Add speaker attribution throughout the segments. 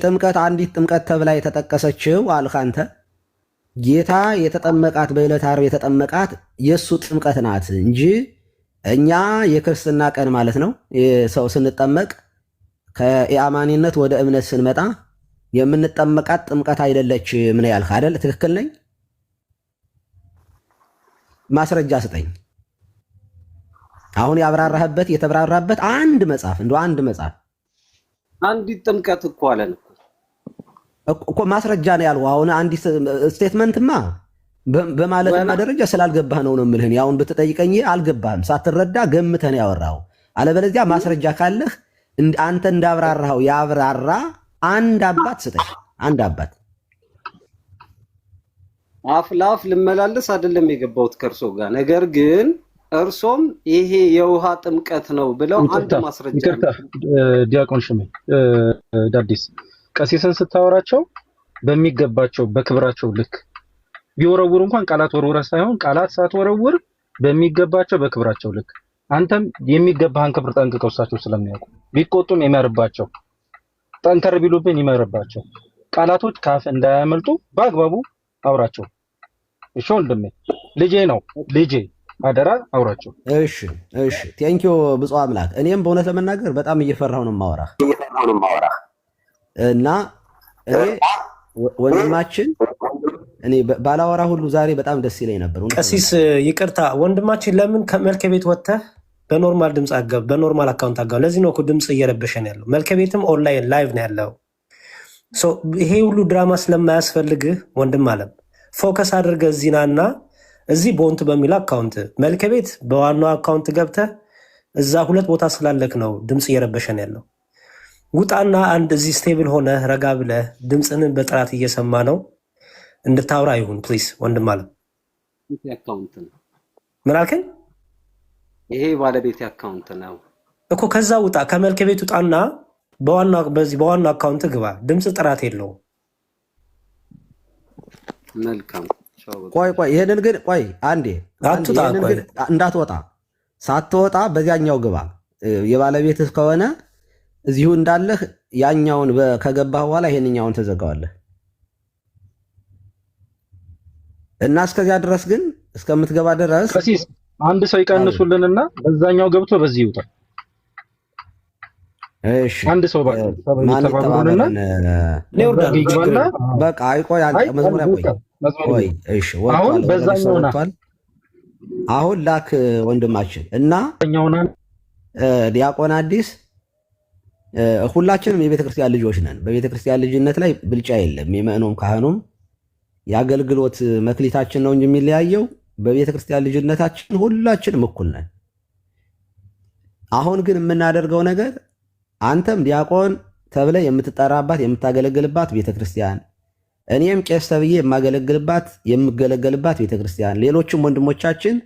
Speaker 1: ጥምቀት አንዲት ጥምቀት ተብላ የተጠቀሰችው አልክ አንተ። ጌታ የተጠመቃት በዕለተ ዓርብ የተጠመቃት የእሱ ጥምቀት ናት እንጂ እኛ የክርስትና ቀን ማለት ነው ሰው ስንጠመቅ ከኢአማኒነት ወደ እምነት ስንመጣ የምንጠመቃት ጥምቀት አይደለች። ምን ያልክ አይደል? ትክክል ነኝ? ማስረጃ ስጠኝ። አሁን ያብራራህበት የተብራራበት አንድ መጽሐፍ እንደው አንድ መጽሐፍ
Speaker 2: አንዲት ጥምቀት እኮ አለን
Speaker 1: እኮ ማስረጃ ነው ያልኩህ። አሁን አንዲት ስቴትመንትማ በማለትና ደረጃ ስላልገባህ ነው የምልህ። አሁን ብትጠይቀኝ አልገባህም፣ ሳትረዳ ገምተህ ነው ያወራኸው። አለበለዚያ ማስረጃ ካለህ አንተ እንዳብራራኸው ያብራራ አንድ አባት ስጠኝ። አንድ አባት
Speaker 2: አፍ ለአፍ ልመላለስ አይደለም የገባሁት ከእርሶ ጋር። ነገር ግን እርሶም ይሄ የውሃ ጥምቀት ነው ብለው አንድ ማስረጃ
Speaker 3: ይቅርታ ዲያቆን ሽሜ ዳዲስ ቀሲስን ስታወራቸው በሚገባቸው በክብራቸው ልክ ቢወረውር እንኳን ቃላት ወርውረህ ሳይሆን ቃላት ሳትወረውር በሚገባቸው በክብራቸው ልክ አንተም የሚገባህን ክብር ጠንቅቀው እሳቸው ስለሚያውቁ ቢቆጡም የሚያርባቸው ጠንከር ቢሉብን ይመርባቸው ቃላቶች ካፍ እንዳያመልጡ በአግባቡ አውራቸው። እሺ ወንድሜ ልጄ ነው ልጄ አደራ አውራቸው።
Speaker 1: እሺ እሺ ቴንኪው ብፁዕ አምላክ። እኔም በእውነት ለመናገር በጣም እየፈራሁ ነው የማወራህ እና እኔ ወንድማችን እኔ ባላወራ ሁሉ ዛሬ በጣም ደስ ይለኝ ነበር።
Speaker 4: ቀሲስ ይቅርታ ወንድማችን፣ ለምን ከመልከ ቤት ወጥተህ በኖርማል ድምፅ አጋብ፣ በኖርማል አካውንት አጋብ። ለዚህ ነው እኮ ድምፅ እየረበሸን ያለው። መልከ ቤትም ኦንላይን ላይቭ ነው ያለው። ይሄ ሁሉ ድራማ ስለማያስፈልግህ ወንድም አለም ፎከስ አድርገህ እዚህ ናና እዚህ ቦንቱ በሚል አካውንት መልከ ቤት በዋናው አካውንት ገብተህ እዛ ሁለት ቦታ ስላለክ ነው ድምፅ እየረበሸን ያለው። ውጣና አንድ እዚህ ስቴብል ሆነ ረጋ ብለህ ድምፅንን በጥራት እየሰማ ነው እንድታውራ ይሁን ፕሊስ ወንድም አለም።
Speaker 2: አካውንት ነው
Speaker 4: ምን አልከኝ?
Speaker 2: ይሄ ባለቤት አካውንት ነው
Speaker 4: እኮ። ከዛ ውጣ ከመልከ ቤት ውጣና በዋናው አካውንት ግባ። ድምፅ ጥራት የለውም።
Speaker 2: መልካም
Speaker 1: ቆይ ይሄንን ግን ቆይ አንዴ እንዳትወጣ፣ ሳትወጣ በዚያኛው ግባ። የባለቤትህ ከሆነ እዚሁ እንዳለህ ያኛውን ከገባህ በኋላ ይሄንኛውን ተዘጋዋለህ እና እስከዚያ ድረስ ግን እስከምትገባ ድረስ
Speaker 3: ቀሲስ አንድ ሰው ይቀንሱልንና በዛኛው ገብቶ በዚህ ይውጣ።
Speaker 1: እሺ
Speaker 3: አንድ ሰው ተባብሩልና
Speaker 1: በቃ አይቆይ አንተ መዝሙር ቆይ እሺ
Speaker 3: አሁን በዛኛውና
Speaker 1: አሁን ላክ ወንድማችን እና ዲያቆን አዲስ ሁላችንም የቤተ ክርስቲያን ልጆች ነን። በቤተ ክርስቲያን ልጅነት ላይ ብልጫ የለም። የመእኖም ካህኑም የአገልግሎት መክሊታችን ነው እንጂ የሚለያየው በቤተ ክርስቲያን ልጅነታችን ሁላችንም እኩል ነን። አሁን ግን የምናደርገው ነገር አንተም ዲያቆን ተብለ የምትጠራባት የምታገለግልባት ቤተ ክርስቲያን፣ እኔም ቄስ ተብዬ የምገለገልባት ቤተ ክርስቲያን፣ ሌሎችም ወንድሞቻችን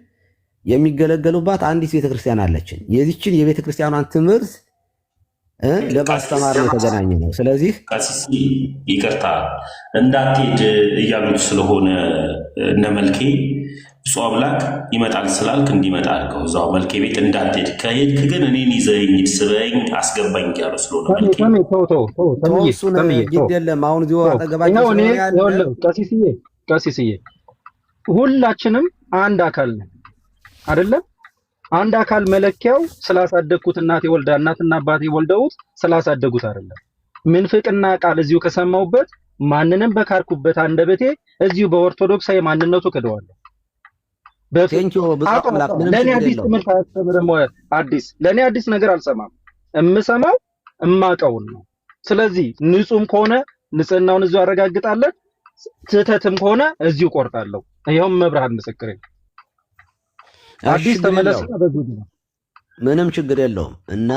Speaker 1: የሚገለገሉባት አንዲት ቤተ ክርስቲያን አለችን። የዚችን የቤተ ክርስቲያኗን ትምህርት ለማስተማር ነው የተገናኘ ነው። ስለዚህ
Speaker 5: ቀሲስ ይቅርታ እንዳትሄድ እያሉት ስለሆነ እነ መልኬ ብፁዕ አምላክ ይመጣል ስላልክ እንዲመጣ አድርገው እዛው መልኬ ቤት እንዳትሄድ። ከሄድክ ግን እኔን ይዘኝ ስበኝ አስገባኝ እያሉ ስለሆነ
Speaker 1: የለም አሁን እዚሁ አጠገባቸው
Speaker 3: ቀሲስዬ ሁላችንም አንድ አካል ነን አይደለም? አንድ አካል መለኪያው ስላሳደግኩት እናቴ ወልዳ እናትና አባቴ ወልደውት ስላሳደጉት አይደለም። ምንፍቅና ቃል እዚሁ ከሰማሁበት ማንንም በካርኩበት አንደበቴ እዚሁ በኦርቶዶክሳዊ ማንነቱ ክደዋለሁ። ለእኔ አዲስ ትምህርት አያስተምርም። ለእኔ አዲስ ነገር አልሰማም። የምሰማው እማቀውን ነው። ስለዚህ ንጹህም ከሆነ ንጽህናውን እዚሁ አረጋግጣለሁ፣ ስህተትም ከሆነ እዚሁ ቆርጣለሁ። ይኸውም መብርሃን ምስክሬ። አዲስ ተመለስና በጉድ ነው።
Speaker 1: ምንም ችግር የለውም እና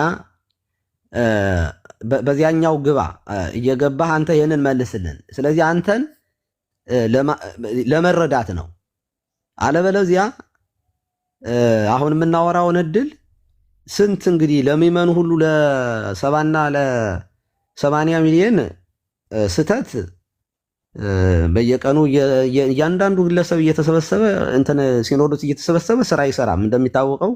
Speaker 1: በዚያኛው ግባ። እየገባህ አንተ ይህንን መልስልን። ስለዚህ አንተን ለመረዳት ነው። አለበለዚያ አሁን የምናወራውን እድል ስንት እንግዲህ ለሚመኑ ሁሉ ለ70 እና ለ80 ሚሊዮን ስተት በየቀኑ እያንዳንዱ ግለሰብ እየተሰበሰበ እንትን ሲኖዶስ እየተሰበሰበ ስራ አይሰራም። እንደሚታወቀው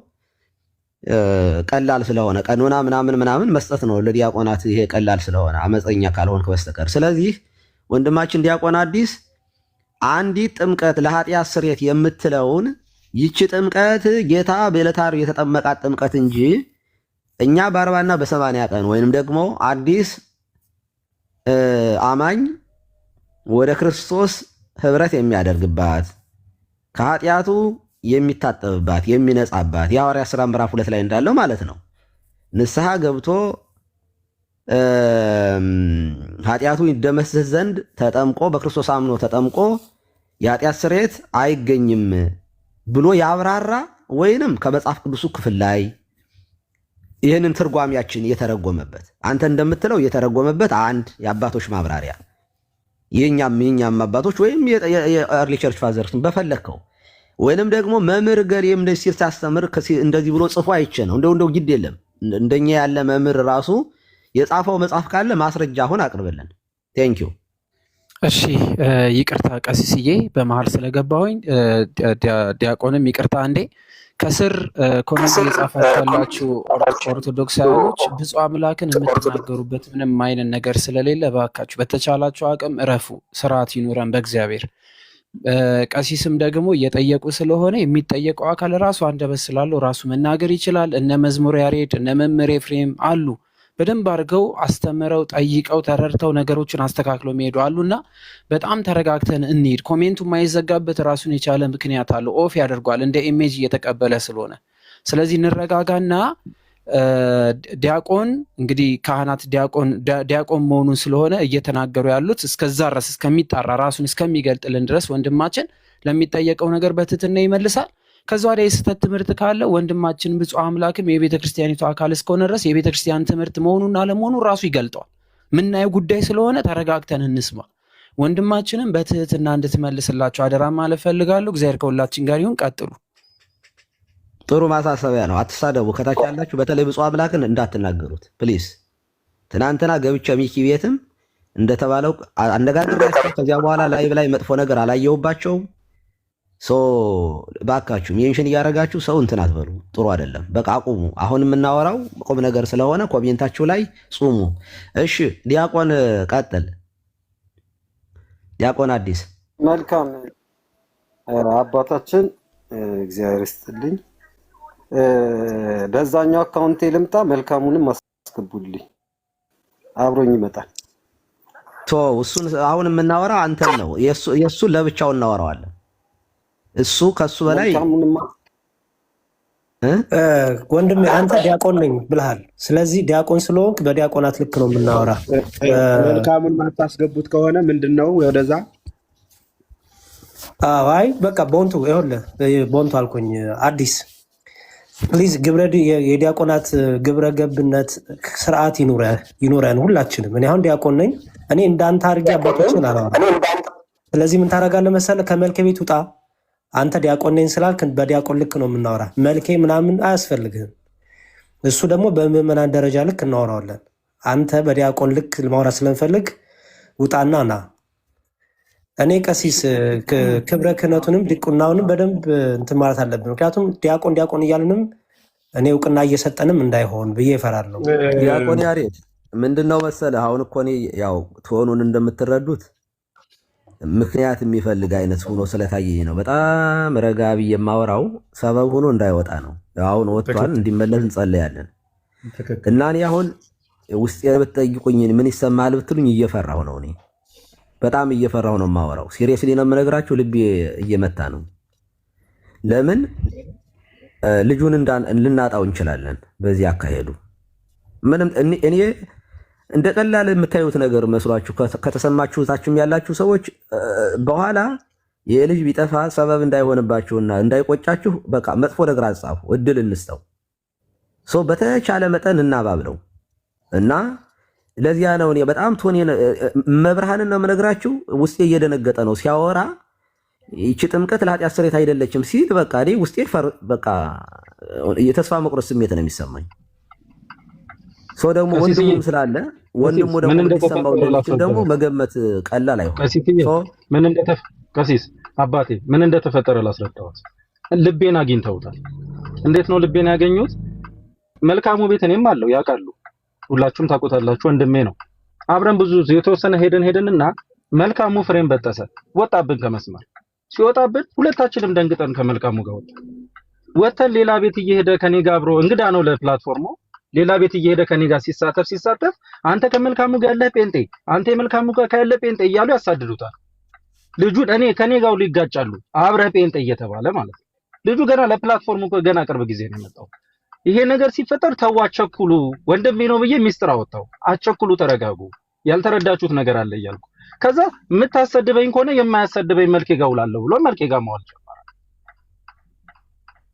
Speaker 1: ቀላል ስለሆነ ቀኖና ምናምን መስጠት ነው ለዲያቆናት። ይሄ ቀላል ስለሆነ አመፀኛ ካልሆንክ በስተቀር። ስለዚህ ወንድማችን ዲያቆን አዲስ አንዲት ጥምቀት ለኃጢአት ስርየት የምትለውን ይቺ ጥምቀት ጌታ በዕለተ ዓርብ የተጠመቃት ጥምቀት እንጂ እኛ በ40ና በ80 ቀን ወይንም ደግሞ አዲስ አማኝ ወደ ክርስቶስ ህብረት የሚያደርግባት ከኃጢአቱ የሚታጠብባት የሚነጻባት የሐዋርያት ሥራ ምዕራፍ 2 ላይ እንዳለው ማለት ነው። ንስሐ ገብቶ ኃጢአቱ ይደመስስ ዘንድ ተጠምቆ በክርስቶስ አምኖ ተጠምቆ የኃጢአት ስርየት አይገኝም ብሎ ያብራራ ወይንም ከመጽሐፍ ቅዱሱ ክፍል ላይ ይህንን ትርጓሚያችን የተረጎመበት አንተ እንደምትለው የተረጎመበት አንድ የአባቶች ማብራሪያ የኛም አባቶች ወይም የኤርሊ ቸርች ፋዘርስ በፈለከው ወይንም ደግሞ መምህር ገሌም እንደዚህ ሲል ሲያስተምር እንደዚህ ብሎ ጽፎ አይቼ ነው። እንደው ግድ የለም እንደኛ ያለ መምህር ራሱ የጻፈው መጽሐፍ ካለ ማስረጃ አሁን አቅርብልን። ቴንኪዩ።
Speaker 6: እሺ ይቅርታ ቀሲስዬ በመሀል ስለገባሁኝ፣ ዲያቆንም ይቅርታ። አንዴ ከስር ኮሜንት እየጻፋችሁ ያላችሁ ኦርቶዶክሳውያኖች ብፁዕ አምላክን የምትናገሩበት ምንም አይነት ነገር ስለሌለ እባካችሁ በተቻላችሁ አቅም እረፉ። ስርዓት ይኑረን በእግዚአብሔር። ቀሲስም ደግሞ እየጠየቁ ስለሆነ የሚጠየቀው አካል ራሱ አንደበት ስላለው ራሱ መናገር ይችላል። እነ መዝሙር ያሬድ እነ መምህር ኤፍሬም አሉ በደንብ አድርገው አስተምረው ጠይቀው ተረድተው ነገሮችን አስተካክለው የሚሄዱ አሉና በጣም ተረጋግተን እንሂድ። ኮሜንቱ የማይዘጋበት ራሱን የቻለ ምክንያት አለው። ኦፍ ያደርጓል እንደ ኢሜጅ እየተቀበለ ስለሆነ። ስለዚህ እንረጋጋና ዲያቆን እንግዲህ ካህናት ዲያቆን መሆኑን ስለሆነ እየተናገሩ ያሉት እስከዛ ድረስ እስከሚጣራ ራሱን እስከሚገልጥልን ድረስ ወንድማችን ለሚጠየቀው ነገር በትህትና ይመልሳል። ከዛ ወዲያ የስህተት ትምህርት ካለ ወንድማችን ብፁዕ አምላክም የቤተ ክርስቲያኒቱ አካል እስከሆነ ድረስ የቤተ ክርስቲያን ትምህርት መሆኑን አለመሆኑን ራሱ ይገልጠዋል። ምናየው ጉዳይ ስለሆነ ተረጋግተን እንስማ። ወንድማችንም በትህትና እንድትመልስላቸው አደራ ማለት ፈልጋለሁ። እግዚአብሔር ከሁላችን ጋር ይሁን። ቀጥሉ።
Speaker 1: ጥሩ ማሳሰቢያ ነው። አትሳደቡ። ከታች ያላችሁ በተለይ ብፁዕ አምላክን እንዳትናገሩት ፕሊዝ። ትናንትና ገብቼ ሚኪ ቤትም እንደተባለው አነጋግሬያቸው ከዚያ በኋላ ላይቭ ላይ መጥፎ ነገር አላየሁባቸውም። ባካችሁ ሜንሽን እያደረጋችሁ ሰው እንትን አትበሉ። ጥሩ አይደለም። በቃ አቁሙ። አሁን የምናወራው ቁም ነገር ስለሆነ ኮሜንታችሁ ላይ ጹሙ። እሺ ዲያቆን ቀጥል። ዲያቆን አዲስ።
Speaker 2: መልካም አባታችን እግዚአብሔር ይስጥልኝ። በዛኛው አካውንቴ ልምጣ። መልካሙንም አስገቡልኝ፣ አብሮኝ ይመጣል።
Speaker 1: እሱን አሁን የምናወራው አንተን ነው። የእሱን ለብቻው እናወራዋለን። እሱ ከሱ በላይ
Speaker 4: ወንድሜ አንተ ዲያቆን ነኝ ብለሃል። ስለዚህ ዲያቆን ስለሆንክ በዲያቆናት ልክ ነው የምናወራ።
Speaker 7: መልካሙን ማታስገቡት ከሆነ ምንድን ነው ወደዛ?
Speaker 4: አይ በቃ ቦንቱ ይኸውልህ፣ ቦንቱ አልኩኝ። አዲስ ፕሊዝ የዲያቆናት ግብረ ገብነት ስርዓት ይኑረን ሁላችንም። እኔ አሁን ዲያቆን ነኝ። እኔ እንዳንተ አድርጌ አባቶችን አላወራም። ስለዚህ ምን ታደርጋለህ መሰለህ? ከመልክ ቤት ውጣ። አንተ ዲያቆን ነኝ ስላልክ በዲያቆን ልክ ነው የምናወራ። መልኬ ምናምን አያስፈልግህም። እሱ ደግሞ በምዕመናን ደረጃ ልክ እናወራዋለን። አንተ በዲያቆን ልክ ማውራት ስለምፈልግ ውጣና ና። እኔ ቀሲስ ክብረ ክህነቱንም ዲቁናውንም በደንብ እንትን ማለት አለብን። ምክንያቱም ዲያቆን እያልንም እኔ እውቅና እየሰጠንም እንዳይሆን ብዬ እፈራለሁ።
Speaker 1: ዲያቆን ያሬድ ምንድን ነው መሰለህ፣ አሁን እኮ እኔ ያው ትሆኑን እንደምትረዱት ምክንያት የሚፈልግ አይነት ሆኖ ስለታየኝ ነው በጣም ረጋ ብዬ የማወራው። ሰበብ ሆኖ እንዳይወጣ ነው። አሁን ወጥቷል፣ እንዲመለስ እንጸለያለን። እና እኔ አሁን ውስጤ ብትጠይቁኝ ምን ይሰማል ብትሉኝ እየፈራሁ ነው። እኔ በጣም እየፈራሁ ነው የማወራው። ሲሪየስሊ ነው የምነግራችሁ። ልቤ እየመታ ነው። ለምን ልጁን ልናጣው እንችላለን በዚህ አካሄዱ። ምንም እኔ እንደ ቀላል የምታዩት ነገር መስሏችሁ ከተሰማችሁ ታችም ያላችሁ ሰዎች በኋላ የልጅ ቢጠፋ ሰበብ እንዳይሆንባችሁና እንዳይቆጫችሁ በቃ መጥፎ ነገር አጻፉ። እድል እንስተው። በተቻለ መጠን እናባብለው እና ለዚያ ነው እኔ በጣም ቶኔ መብርሃንን ነው የምነግራችሁ። ውስጤ እየደነገጠ ነው ሲያወራ። ይቺ ጥምቀት ለኃጢአት ስርየት አይደለችም ሲል በቃ እኔ ውስጤ በቃ የተስፋ መቁረጥ ስሜት ነው የሚሰማኝ። ደግሞ ወንድሙም ስላለ ወንድሙ ደግሞ እንዲሰማው እንደሚችል ደግሞ መገመት ቀላል አይሆንም።
Speaker 3: ቀሲስ አባቴ ምን እንደተፈጠረ ላስረዳዎት። ልቤን አግኝተውታል። እንዴት ነው ልቤን ያገኙት? መልካሙ ቤት እኔም አለው ያውቃሉ። ሁላችሁም ታውቁታላችሁ። ወንድሜ ነው። አብረን ብዙ የተወሰነ ሄደንና መልካሙ ፍሬም በጠሰ ወጣብን ከመስመር ሲወጣብን ሁለታችንም ደንግጠን ከመልካሙ ጋር ወተን ሌላ ቤት እየሄደ ከኔ ጋር አብሮ እንግዳ ነው ለፕላትፎርሙ ሌላ ቤት እየሄደ ከኔ ጋር ሲሳተፍ አንተ ከመልካሙ ጋር ያለህ ጴንጤ አንተ የመልካሙ ጋር ያለህ ጴንጤ እያሉ ያሳድዱታል። ልጁን ከኔ ጋር ይጋጫሉ። አብረህ ጴንጤ እየተባለ ማለት ነው። ልጁ ገና ለፕላትፎርሙ ገና ቅርብ ጊዜ ነው የመጣው። ይሄ ነገር ሲፈጠር ተው አቸኩሉ፣ ወንድሜ ነው ብዬ ሚስጥር አወጣው። አቸኩሉ፣ ተረጋጉ፣ ያልተረዳችሁት ነገር አለ እያልኩ ከዛ የምታሰድበኝ ከሆነ የማያሰድበኝ መልኬ ጋር ውላለሁ ብሎ መልኬ ጋር መዋል ጀመረ።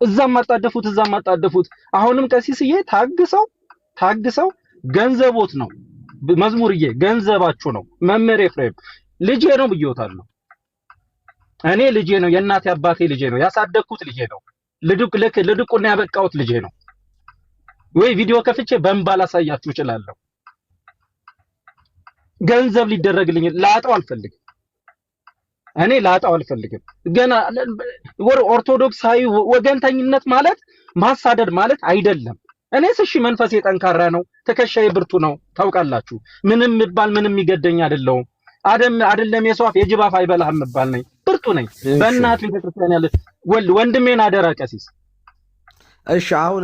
Speaker 3: እዛም አጣደፉት። አሁንም ቀሲስዬ ታግሰው ገንዘቦት ነው መዝሙርዬ ገንዘባችሁ ነው። መምህር ኤፍሬም ልጄ ነው ብዬዎታለሁ። እኔ ልጄ ነው፣ የእናቴ አባቴ ልጄ ነው፣ ያሳደግኩት ልጄ ነው፣ ልድቁና ያበቃሁት ልጄ ነው። ወይ ቪዲዮ ከፍቼ በእንባ ላሳያችሁ እችላለሁ። ገንዘብ ሊደረግልኝ ላጣው አልፈልግም። እኔ ላጣው አልፈልግም። ገና ኦርቶዶክሳዊ ወገንተኝነት ማለት ማሳደድ ማለት አይደለም። እኔስ እሺ መንፈሴ ጠንካራ ነው፣ ትከሻዬ ብርቱ ነው። ታውቃላችሁ ምንም የሚገደኝ አይደለም። አይደለም የሷፍ የጅባፍ አይበላህም መባል ነኝ። ብርቱ ነኝ። በእናት ቤተክርስቲያን ያለ ወንድሜን አደራ ቀሲስ።
Speaker 1: እሺ አሁን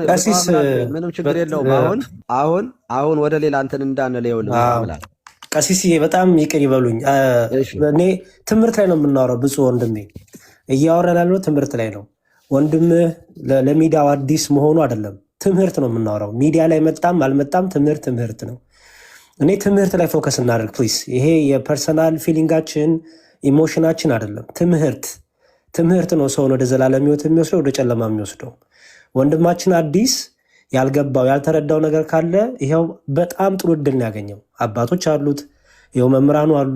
Speaker 1: ምንም ችግር የለውም። አሁን ወደ ሌላ እንትን እንዳንል ይኸውልህ
Speaker 4: ቀሲስዬ በጣም ይቅር ይበሉኝ። እኔ ትምህርት ላይ ነው የምናወራው። ብፁዕ ወንድሜ እያወራን ያለው ትምህርት ላይ ነው። ወንድምህ ለሚዲያው አዲስ መሆኑ አይደለም፣ ትምህርት ነው የምናወራው። ሚዲያ ላይ መጣም አልመጣም ትምህርት ነው። እኔ ትምህርት ላይ ፎከስ እናደርግ ፕሊዝ። ይሄ የፐርሰናል ፊሊንጋችን ኢሞሽናችን አይደለም። ትምህርት ነው ሰውን ወደ ዘላለም ሕይወት የሚወስደው፣ ወደ ጨለማ የሚወስደው። ወንድማችን አዲስ ያልገባው ያልተረዳው ነገር ካለ ይሄው በጣም ጥሩ እድል ነው ያገኘው። አባቶች አሉት፣ ይሄው መምህራኑ አሉ።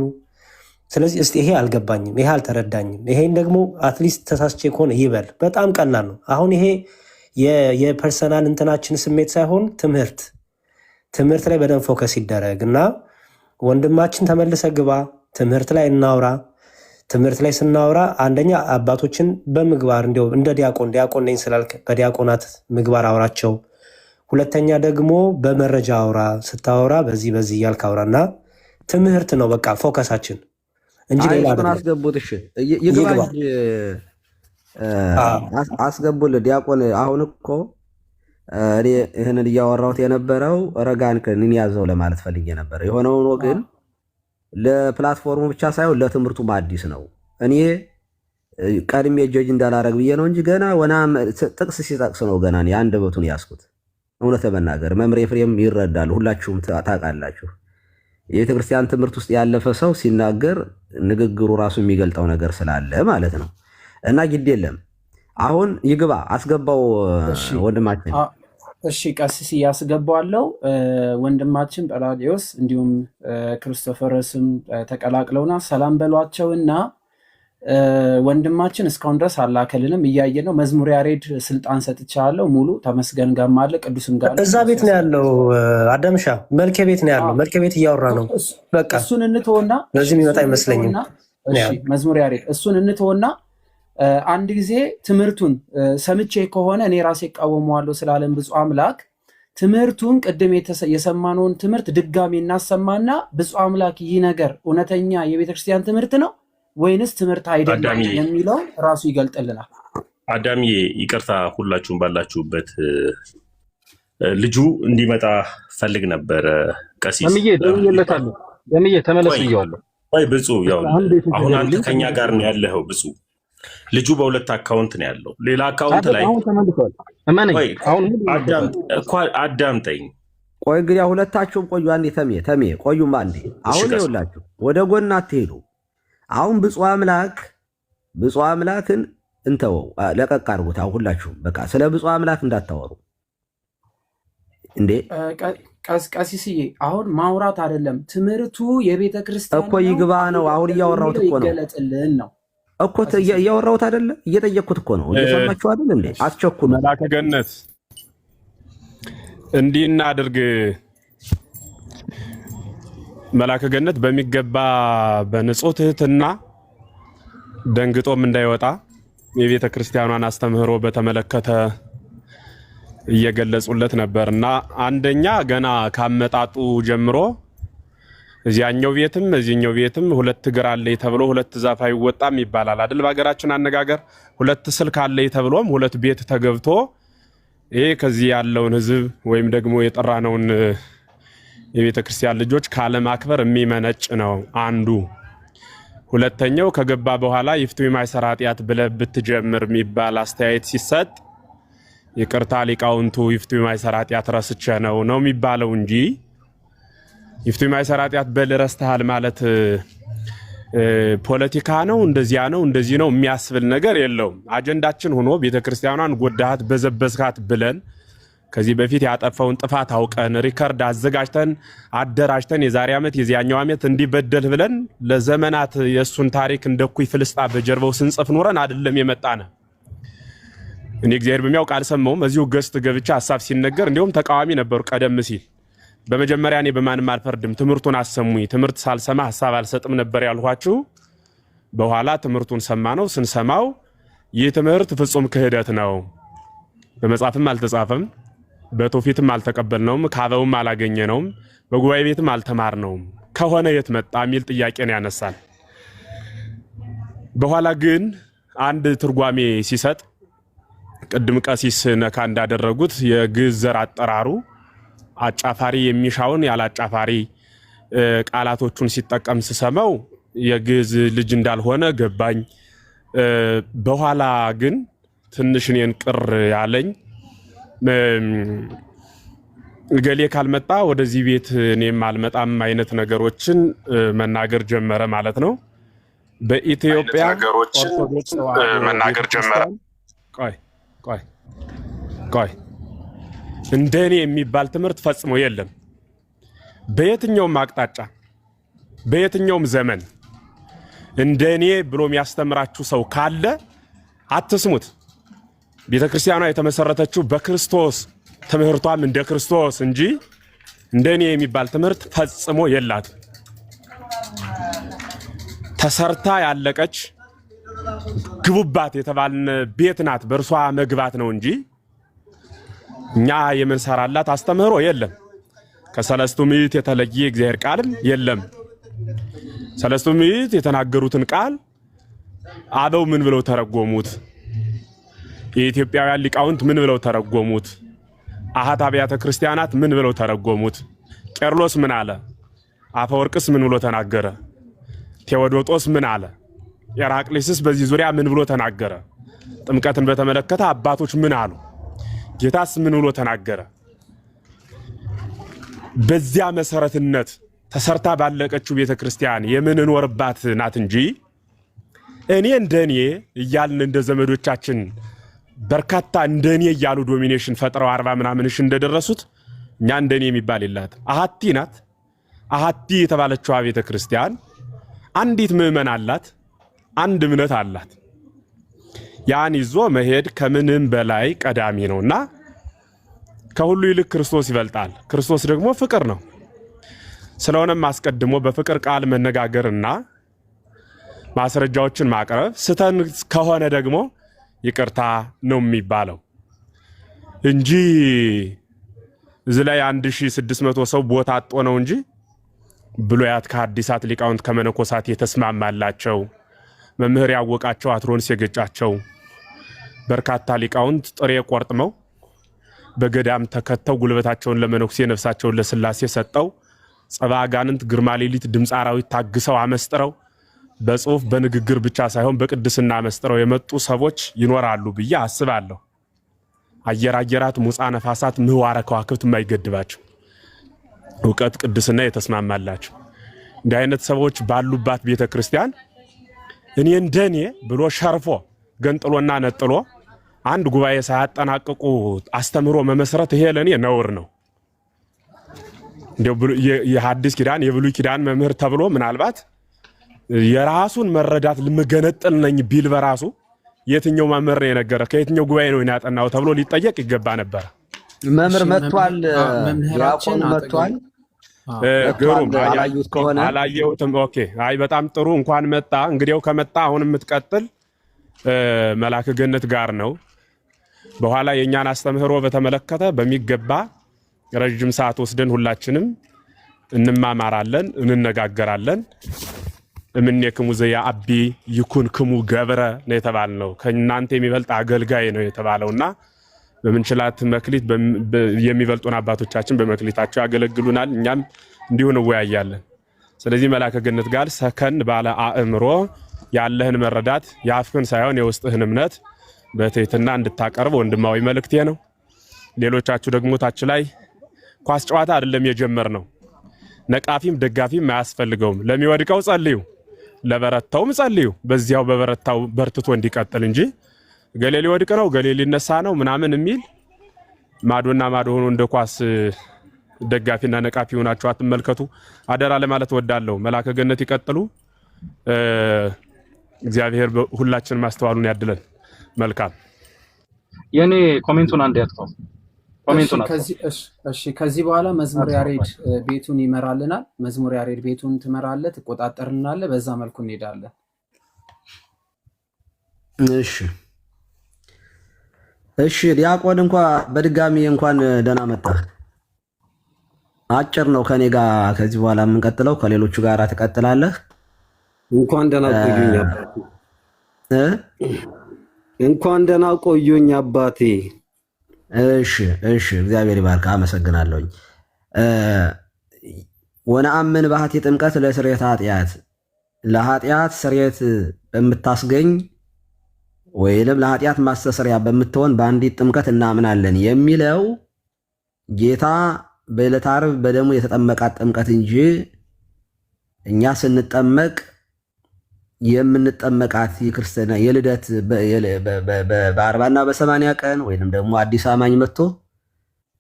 Speaker 4: ስለዚህ እስቲ ይሄ አልገባኝም፣ ይሄ አልተረዳኝም፣ ይሄን ደግሞ አትሊስት ተሳስቼ ከሆነ ይበል። በጣም ቀላል ነው። አሁን ይሄ የፐርሰናል እንትናችን ስሜት ሳይሆን ትምህርት ላይ በደንብ ፎከስ ይደረግ እና ወንድማችን ተመልሰ ግባ፣ ትምህርት ላይ እናውራ። ትምህርት ላይ ስናወራ አንደኛ አባቶችን በምግባር እንደ ዲያቆን ነኝ ስላልክ በዲያቆናት ምግባር አውራቸው። ሁለተኛ ደግሞ በመረጃ አውራ። ስታወራ በዚህ እያልክ አውራና ትምህርት ነው በቃ ፎከሳችን እንጂ ሌላ አይደለም።
Speaker 1: አስገቡት። እሺ ይግባ አስገቡልህ ዲያቆን። አሁን እኮ እኔ ይህንን እያወራሁት የነበረው ረጋን ከንን ያዘው ለማለት ፈልጌ ነበር። የሆነው ግን ለፕላትፎርሙ ብቻ ሳይሆን ለትምህርቱም አዲስ ነው። እኔ ቀድሜ ጀጅ እንዳላረግ ብዬ ነው እንጂ ገና ጥቅስ ሲጠቅስ ነው ገና አንደበቱን ያስኩት። እውነት ለመናገር መምህር ኤፍሬም ይረዳሉ፣ ሁላችሁም ታውቃላችሁ። የቤተክርስቲያን ትምህርት ውስጥ ያለፈ ሰው ሲናገር ንግግሩ ራሱ የሚገልጠው ነገር ስላለ ማለት ነው። እና ግድ የለም አሁን ይግባ፣ አስገባው ወንድማችን።
Speaker 6: እሺ ቀሲስ እያስገባዋለው። ወንድማችን ጰላዲዮስ እንዲሁም ክርስቶፈረስም ተቀላቅለውና ሰላም በሏቸውና ወንድማችን እስካሁን ድረስ አላከልንም፣ እያየ ነው። መዝሙር ያሬድ ስልጣን ሰጥቻለሁ፣ ሙሉ ተመስገን ጋር አለ፣ ቅዱስም ጋር
Speaker 4: እዛ ቤት ነው ያለው። አዳምሻ መልኬ ቤት ነው ያለው። መልኬ ቤት እያወራ ነው። በቃ
Speaker 6: እሱን እንተወና
Speaker 4: በዚህ የሚመጣ አይመስለኝም።
Speaker 6: መዝሙር ያሬድ እሱን እንተወና አንድ ጊዜ ትምህርቱን ሰምቼ ከሆነ እኔ ራሴ እቃወመዋለሁ ስላለን ብፁዕ አምላክ ትምህርቱን ቅድም የሰማነውን ትምህርት ድጋሚ እናሰማና ብፁዕ አምላክ ይህ ነገር እውነተኛ የቤተክርስቲያን ትምህርት ነው ወይንስ ትምህርት አይደለም የሚለው ራሱ ይገልጥልናል።
Speaker 5: አዳምዬ ይቅርታ፣ ሁላችሁም ባላችሁበት ልጁ እንዲመጣ ፈልግ ነበረ። ቀሲስ
Speaker 3: ደምዬ ተመለስ ብየዋለሁ።
Speaker 5: ብፁዕ አሁን አንተ ከኛ ጋር ነው ያለኸው ብፁዕ። ልጁ በሁለት አካውንት ነው ያለው። ሌላ አካውንት ላይ አዳምጠኝ።
Speaker 1: ቆይ እንግዲህ ሁለታችሁም ቆዩ አንዴ። ተሜ ቆዩማ አንዴ። አሁን ይኸውላችሁ ወደ ጎን አትሄዱ። አሁን ብፁዕ አምላክን እንተወው፣ ለቀቅ አድርጉት። አሁን ሁላችሁም በቃ ስለ ብፁዕ አምላክ እንዳታወሩ እንዴ።
Speaker 6: ቀሲስዬ አሁን ማውራት አይደለም ትምህርቱ የቤተ ክርስቲያን
Speaker 1: እኮ ይግባ ነው። አሁን እያወራሁት እኮ ነው እኮ እያወራሁት አይደለ? እየጠየቅኩት እኮ ነው። እየሰማችሁ አይደል እንዴ? አትቸኩሉ።
Speaker 8: መላከ ገነት እንዲህ እናድርግ። መላከ ገነት በሚገባ በንጹህ ትህትና ደንግጦም እንዳይወጣ የቤተ ክርስቲያኗን አስተምህሮ በተመለከተ እየገለጹለት ነበርና አንደኛ ገና ካመጣጡ ጀምሮ እዚያኛው ቤትም እዚህኛው ቤትም ሁለት እግር አለኝ ተብሎ ሁለት ዛፍ አይወጣም ይባላል አይደል? በሀገራችን አነጋገር ሁለት ስልክ አለኝ ተብሎም ሁለት ቤት ተገብቶ ይሄ ከዚህ ያለውን ህዝብ ወይም ደግሞ የጠራነውን የቤተ ክርስቲያን ልጆች ካለማክበር የሚመነጭ ነው አንዱ። ሁለተኛው ከገባ በኋላ ይፍቱ የማይሰራ ኃጢአት ብለህ ብትጀምር የሚባል አስተያየት ሲሰጥ ይቅርታ ሊቃውንቱ ይፍቱ የማይሰራ ኃጢአት ረስቼ ነው የሚባለው እንጂ ይፍቱ የማይሰራ ኃጢአት በል ረስተሃል ማለት ፖለቲካ ነው እንደዚያ ነው እንደዚህ ነው የሚያስብል ነገር የለውም። አጀንዳችን ሆኖ ቤተክርስቲያኗን ጎዳሃት በዘበዝካት ብለን ከዚህ በፊት ያጠፋውን ጥፋት አውቀን ሪከርድ አዘጋጅተን አደራጅተን የዛሬ ዓመት የዚያኛው ዓመት እንዲበደል ብለን ለዘመናት የሱን ታሪክ እንደኩይ ፍልስጣ በጀርባው ስንጽፍ ኖረን አይደለም የመጣነ። እኔ እግዚአብሔር በሚያውቅ አልሰማውም። እዚሁ ገስት ገብቻ ሐሳብ ሲነገር እንዲሁም ተቃዋሚ ነበሩ ቀደም ሲል። በመጀመሪያ እኔ በማንም አልፈርድም፣ ትምህርቱን አሰሙኝ። ትምህርት ሳልሰማ ሐሳብ አልሰጥም ነበር ያልኋችሁ። በኋላ ትምህርቱን ሰማነው። ስንሰማው ይህ ትምህርት ፍጹም ክህደት ነው፣ በመጽሐፍም አልተጻፈም፣ በትውፊትም አልተቀበልነውም፣ ካበውም አላገኘነውም፣ በጉባኤ ቤትም አልተማርነውም፣ ከሆነ የት መጣ የሚል ጥያቄን ያነሳል። በኋላ ግን አንድ ትርጓሜ ሲሰጥ ቅድም ቀሲስ ነካ እንዳደረጉት የግዕዝ ዘር አጠራሩ አጫፋሪ የሚሻውን ያላጫፋሪ ቃላቶቹን ሲጠቀም ስሰማው የግዕዝ ልጅ እንዳልሆነ ገባኝ። በኋላ ግን ትንሽ እኔን ቅር ያለኝ ገሌ ካልመጣ ወደዚህ ቤት እኔም አልመጣም አይነት ነገሮችን መናገር ጀመረ ማለት ነው። በኢትዮጵያ ኦርቶዶክስ መናገር ጀመረ። ቆይ እንደኔ የሚባል ትምህርት ፈጽሞ የለም። በየትኛውም አቅጣጫ በየትኛውም ዘመን እንደኔ ብሎ የሚያስተምራችሁ ሰው ካለ አትስሙት። ቤተክርስቲያኗ የተመሰረተችው በክርስቶስ ትምህርቷም እንደ ክርስቶስ እንጂ እንደኔ የሚባል ትምህርት ፈጽሞ የላትም። ተሰርታ ያለቀች ግቡባት የተባልን ቤት ናት። በእርሷ መግባት ነው እንጂ እኛ የምንሰራላት አስተምህሮ የለም። ከሰለስቱ ምዕት የተለየ እግዚአብሔር ቃልም የለም። ሰለስቱ ምዕት የተናገሩትን ቃል አበው ምን ብለው ተረጎሙት? የኢትዮጵያውያን ሊቃውንት ምን ብለው ተረጎሙት? አሃት አብያተ ክርስቲያናት ምን ብለው ተረጎሙት? ቄርሎስ ምን አለ? አፈወርቅስ ምን ብሎ ተናገረ? ቴዎዶጦስ ምን አለ? ኤራቅሊስስ በዚህ ዙሪያ ምን ብሎ ተናገረ? ጥምቀትን በተመለከተ አባቶች ምን አሉ? ጌታስ ምን ብሎ ተናገረ? በዚያ መሰረትነት ተሰርታ ባለቀችው ቤተክርስቲያን የምንኖርባት ናት እንጂ እኔ እንደኔ እያልን እንደ ዘመዶቻችን በርካታ እንደኔ እያሉ ዶሚኔሽን ፈጥረው 40 ምናምንሽ እንደደረሱት እኛ እንደኔ የሚባል የላት። አሃቲ ናት። አሃቲ የተባለችው ቤተክርስቲያን አንዲት ምዕመን አላት፣ አንድ እምነት አላት። ያን ይዞ መሄድ ከምንም በላይ ቀዳሚ ነውና ከሁሉ ይልቅ ክርስቶስ ይበልጣል። ክርስቶስ ደግሞ ፍቅር ነው። ስለሆነም አስቀድሞ በፍቅር ቃል መነጋገርና ማስረጃዎችን ማቅረብ፣ ስተን ከሆነ ደግሞ ይቅርታ ነው የሚባለው እንጂ እዚህ ላይ 1600 ሰው ቦታ አጥቶ ነው እንጂ ብሉያት ከሐዲሳት ሊቃውንት ከመነኮሳት የተስማማላቸው መምህር ያወቃቸው አትሮንስ የገጫቸው በርካታ ሊቃውንት ጥሬ ቆርጥመው በገዳም ተከተው ጉልበታቸውን ለመነኩሴ ነፍሳቸውን ለስላሴ ሰጠው ጸባ አጋንንት ግርማ ሌሊት ድምፅ አራዊት ታግሰው አመስጥረው በጽሁፍ በንግግር ብቻ ሳይሆን በቅድስና አመስጥረው የመጡ ሰዎች ይኖራሉ ብዬ አስባለሁ። አየራት ሙፃ ነፋሳት ምህዋረ ከዋክብት የማይገድባቸው ዕውቀት ቅድስና የተስማማላቸው እንዲህ አይነት ሰዎች ባሉባት ቤተክርስቲያን እኔ እንደኔ ብሎ ሸርፎ ገንጥሎና ነጥሎ አንድ ጉባኤ ሳያጠናቅቁ አስተምሮ መመስረት ይሄ ለኔ ነውር ነው። እንደው የሐዲስ ኪዳን የብሉይ ኪዳን መምህር ተብሎ ምናልባት የራሱን መረዳት ልምገነጥል ነኝ ቢል በራሱ የትኛው መምህር ነው የነገረ ከየትኛው ጉባኤ ነው ያጠናው ተብሎ ሊጠየቅ ይገባ ነበር።
Speaker 1: መምህር መጥቷል፣ ዲያቆን መጥቷል።
Speaker 8: ግሩም አላየሁት ከሆነ አላየሁትም። ኦኬ፣ አይ በጣም ጥሩ እንኳን መጣ። እንግዲያው ከመጣ አሁን የምትቀጥል መላከ ገነት ጋር ነው። በኋላ የእኛን አስተምህሮ በተመለከተ በሚገባ ረጅም ሰዓት ወስደን ሁላችንም እንማማራለን፣ እንነጋገራለን። እምኔክሙ ዘየዐቢ ይኩንክሙ ገብረ ነው የተባልነው። ከእናንተ የሚበልጥ አገልጋይ ነው የተባለውና በምንችላት መክሊት የሚበልጡን አባቶቻችን በመክሊታቸው ያገለግሉናል። እኛም እንዲሁ እንወያያለን። ስለዚህ መልአከ ገነት ጋር ሰከን ባለ አእምሮ ያለህን መረዳት የአፍህን ሳይሆን የውስጥህን እምነት በትህትና እንድታቀርብ ወንድማዊ መልእክቴ ነው። ሌሎቻችሁ ደግሞ ታች ላይ ኳስ ጨዋታ አይደለም የጀመርነው። ነቃፊም ደጋፊም አያስፈልገውም። ለሚወድቀው ጸልዩ፣ ለበረታውም ጸልዩ። በዚያው በበረታው በርትቶ እንዲቀጥል እንጂ ገሌ ሊወድቅ ነው ገሌ ሊነሳ ነው ምናምን የሚል ማዶና ማዶ ሆኖ እንደ ኳስ ደጋፊና ነቃፊ ሆናችሁ አትመልከቱ። አደራ ለማለት ወዳለሁ። መልአከ ገነት ይቀጥሉ። እግዚአብሔር ሁላችንም ማስተዋሉን ያድለን። መልካም።
Speaker 3: የኔ ኮሜንቱን አንድ ያጥፋው። ኮሜንቱን
Speaker 6: እሺ፣ ከዚህ በኋላ መዝሙር ያሬድ ቤቱን ይመራልናል። መዝሙር ያሬድ ቤቱን ትመራለህ፣ ትቆጣጠርልናለህ። በዛ መልኩ እንሄዳለን።
Speaker 1: እሺ ዲያቆን በድጋሚ እንኳን ደህና መጣህ። አጭር ነው ከኔ ጋር ከዚህ በኋላ የምንቀጥለው፣ ከሌሎቹ ጋር ትቀጥላለህ።
Speaker 2: እንኳን ደህና ቆዩኝ አባቴ። እንኳን ደህና ቆዩኝ አባቴ።
Speaker 1: እሺ እግዚአብሔር ይባርክ። አመሰግናለሁኝ። ወነአምን ባህቲ ጥምቀት ለስርየት ኃጢአት፣ ለኃጢአት ስርየት በምታስገኝ ወይም ለኃጢአት ማስተሰሪያ በምትሆን በአንዲት ጥምቀት እናምናለን የሚለው ጌታ በዕለተ ዓርብ በደሙ የተጠመቃት ጥምቀት እንጂ እኛ ስንጠመቅ የምንጠመቃት የክርስትና የልደት በ40ና በ80 ቀን ወይንም ደግሞ አዲስ አማኝ መጥቶ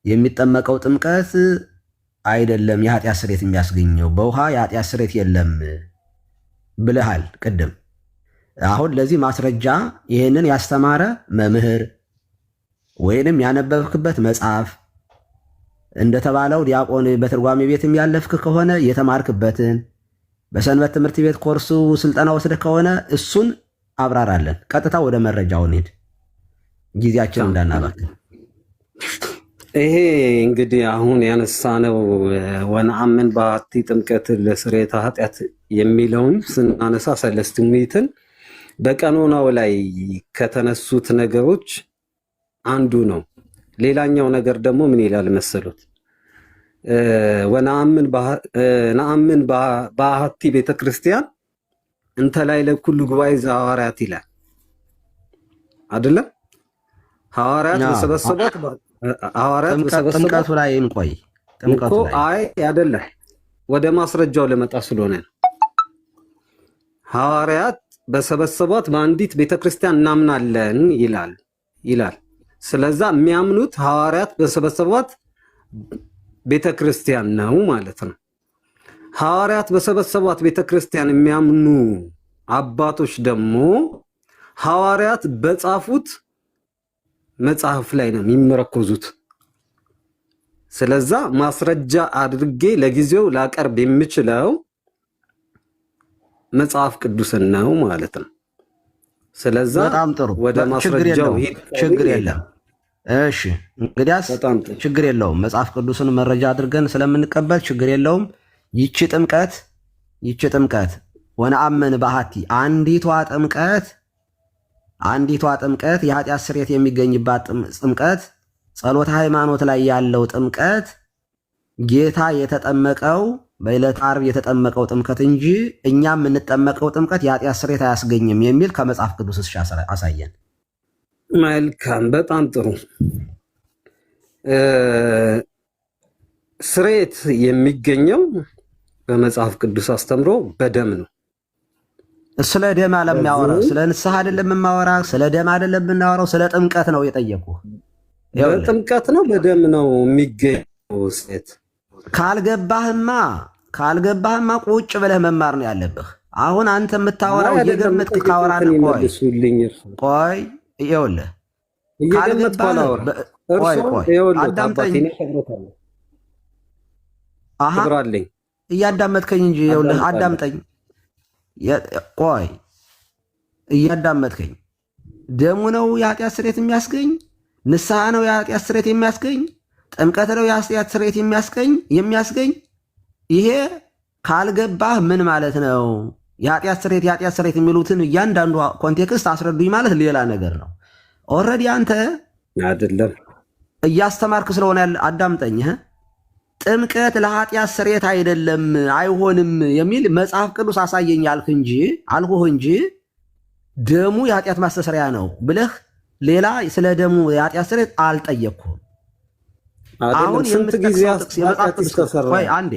Speaker 1: የሚጠመቀው ጥምቀት አይደለም። የኃጢአት ስርየት የሚያስገኘው በውሃ የኃጢአት ስርየት የለም ብለሃል ቅድም። አሁን ለዚህ ማስረጃ ይህንን ያስተማረ መምህር ወይንም ያነበብክበት መጽሐፍ እንደተባለው ዲያቆን በትርጓሜ ቤትም ያለፍክ ከሆነ የተማርክበትን በሰንበት ትምህርት ቤት ኮርሱ ስልጠና ወስደህ ከሆነ እሱን አብራራለን። ቀጥታ ወደ መረጃው እንሂድ፣ ጊዜያችን እንዳናባክን።
Speaker 2: ይሄ እንግዲህ አሁን ያነሳነው ወነአምን ባህቲ ጥምቀት ለስርየተ ኃጢአት የሚለውን ስናነሳ ሰለስቱ ምዕትን በቀኖናው ላይ ከተነሱት ነገሮች አንዱ ነው። ሌላኛው ነገር ደግሞ ምን ይላል መሰሉት? ወነአምን ባህቲ ቤተክርስቲያን እንተ ላዕለ ኩሉ ጉባኤ ዘሐዋርያት ይላል አይደለም? ሐዋርያት በሰበሰቧት
Speaker 1: ጥምቀቱ ላይ እንቆይ። ጥምቀቱ ላይ
Speaker 2: አይ አይደለም፣ ወደ ማስረጃው ለመጣ ስለሆነ ነው። ሐዋርያት በሰበሰቧት በአንዲት ቤተክርስቲያን እናምናለን ይላል። ስለዛ የሚያምኑት ሐዋርያት በሰበሰቧት ቤተክርስቲያን ነው ማለት ነው። ሐዋርያት በሰበሰቧት ቤተክርስቲያን የሚያምኑ አባቶች ደግሞ ሐዋርያት በጻፉት መጽሐፍ ላይ ነው የሚመረኮዙት። ስለዛ ማስረጃ አድርጌ ለጊዜው ላቀርብ የምችለው መጽሐፍ ቅዱስን ነው ማለት ነው። ስለዛ
Speaker 1: በጣም ጥሩ፣
Speaker 2: ወደ ማስረጃው
Speaker 1: ችግር የለም። እሺ እንግዲያስ ችግር የለውም። መጽሐፍ ቅዱስን መረጃ አድርገን ስለምንቀበል ችግር የለውም። ይቺ ጥምቀት ወነአምን ባህቲ አንዲቷ ጥምቀት የኃጢአት ስርየት የሚገኝባት ጥምቀት፣ ጸሎተ ሃይማኖት ላይ ያለው ጥምቀት ጌታ የተጠመቀው በዕለተ ዓርብ የተጠመቀው ጥምቀት እንጂ እኛ የምንጠመቀው ጥምቀት የኃጢአት ስርየት አያስገኝም የሚል ከመጽሐፍ ቅዱስ አሳየን።
Speaker 2: መልካም፣ በጣም ጥሩ። ስርየት የሚገኘው በመጽሐፍ ቅዱስ አስተምሮ በደም ነው።
Speaker 1: ስለ ደም አለም ያወራው፣ ስለ ንስሐ አይደለም የማወራ፣ ስለ ደም አይደለም የምናወራው፣ ስለ ጥምቀት ነው የጠየቁ።
Speaker 2: ጥምቀት ነው በደም ነው የሚገኘው ስርየት። ካልገባህማ ቁጭ ብለህ መማር ነው ያለብህ። አሁን አንተ የምታወራው እየገመትክ ካወራን ቆይ ይኸውልህ፣ እያዳመጥከኝ እንጂ ይኸውልህ፣ አዳምጠኝ። ቆይ እያዳመጥከኝ፣ ደሙ ነው የኃጢአት ስርየት የሚያስገኝ
Speaker 1: ንስሐ ነው የኃጢአት ስርየት የሚያስገኝ፣ ጥምቀት ነው የኃጢአት ስርየት የሚያስገኝ። ይሄ ካልገባህ ምን ማለት ነው? የኃጢአት ስርየት የሚሉትን እያንዳንዱ ኮንቴክስት አስረዱኝ ማለት ሌላ ነገር ነው። ኦልሬዲ አንተ
Speaker 2: አይደለም
Speaker 1: እያስተማርክ ስለሆነ አዳምጠኝ። ጥምቀት ለኃጢአት ስርየት አይደለም አይሆንም የሚል መጽሐፍ ቅዱስ አሳየኝ አልኩህ እንጂ ደሙ የኃጢአት ማስተሰሪያ ነው ብለህ ሌላ ስለ ደሙ የኃጢአት ስርየት አልጠየቅኩም። አሁን
Speaker 2: ስንት ጊዜ
Speaker 1: አንዴ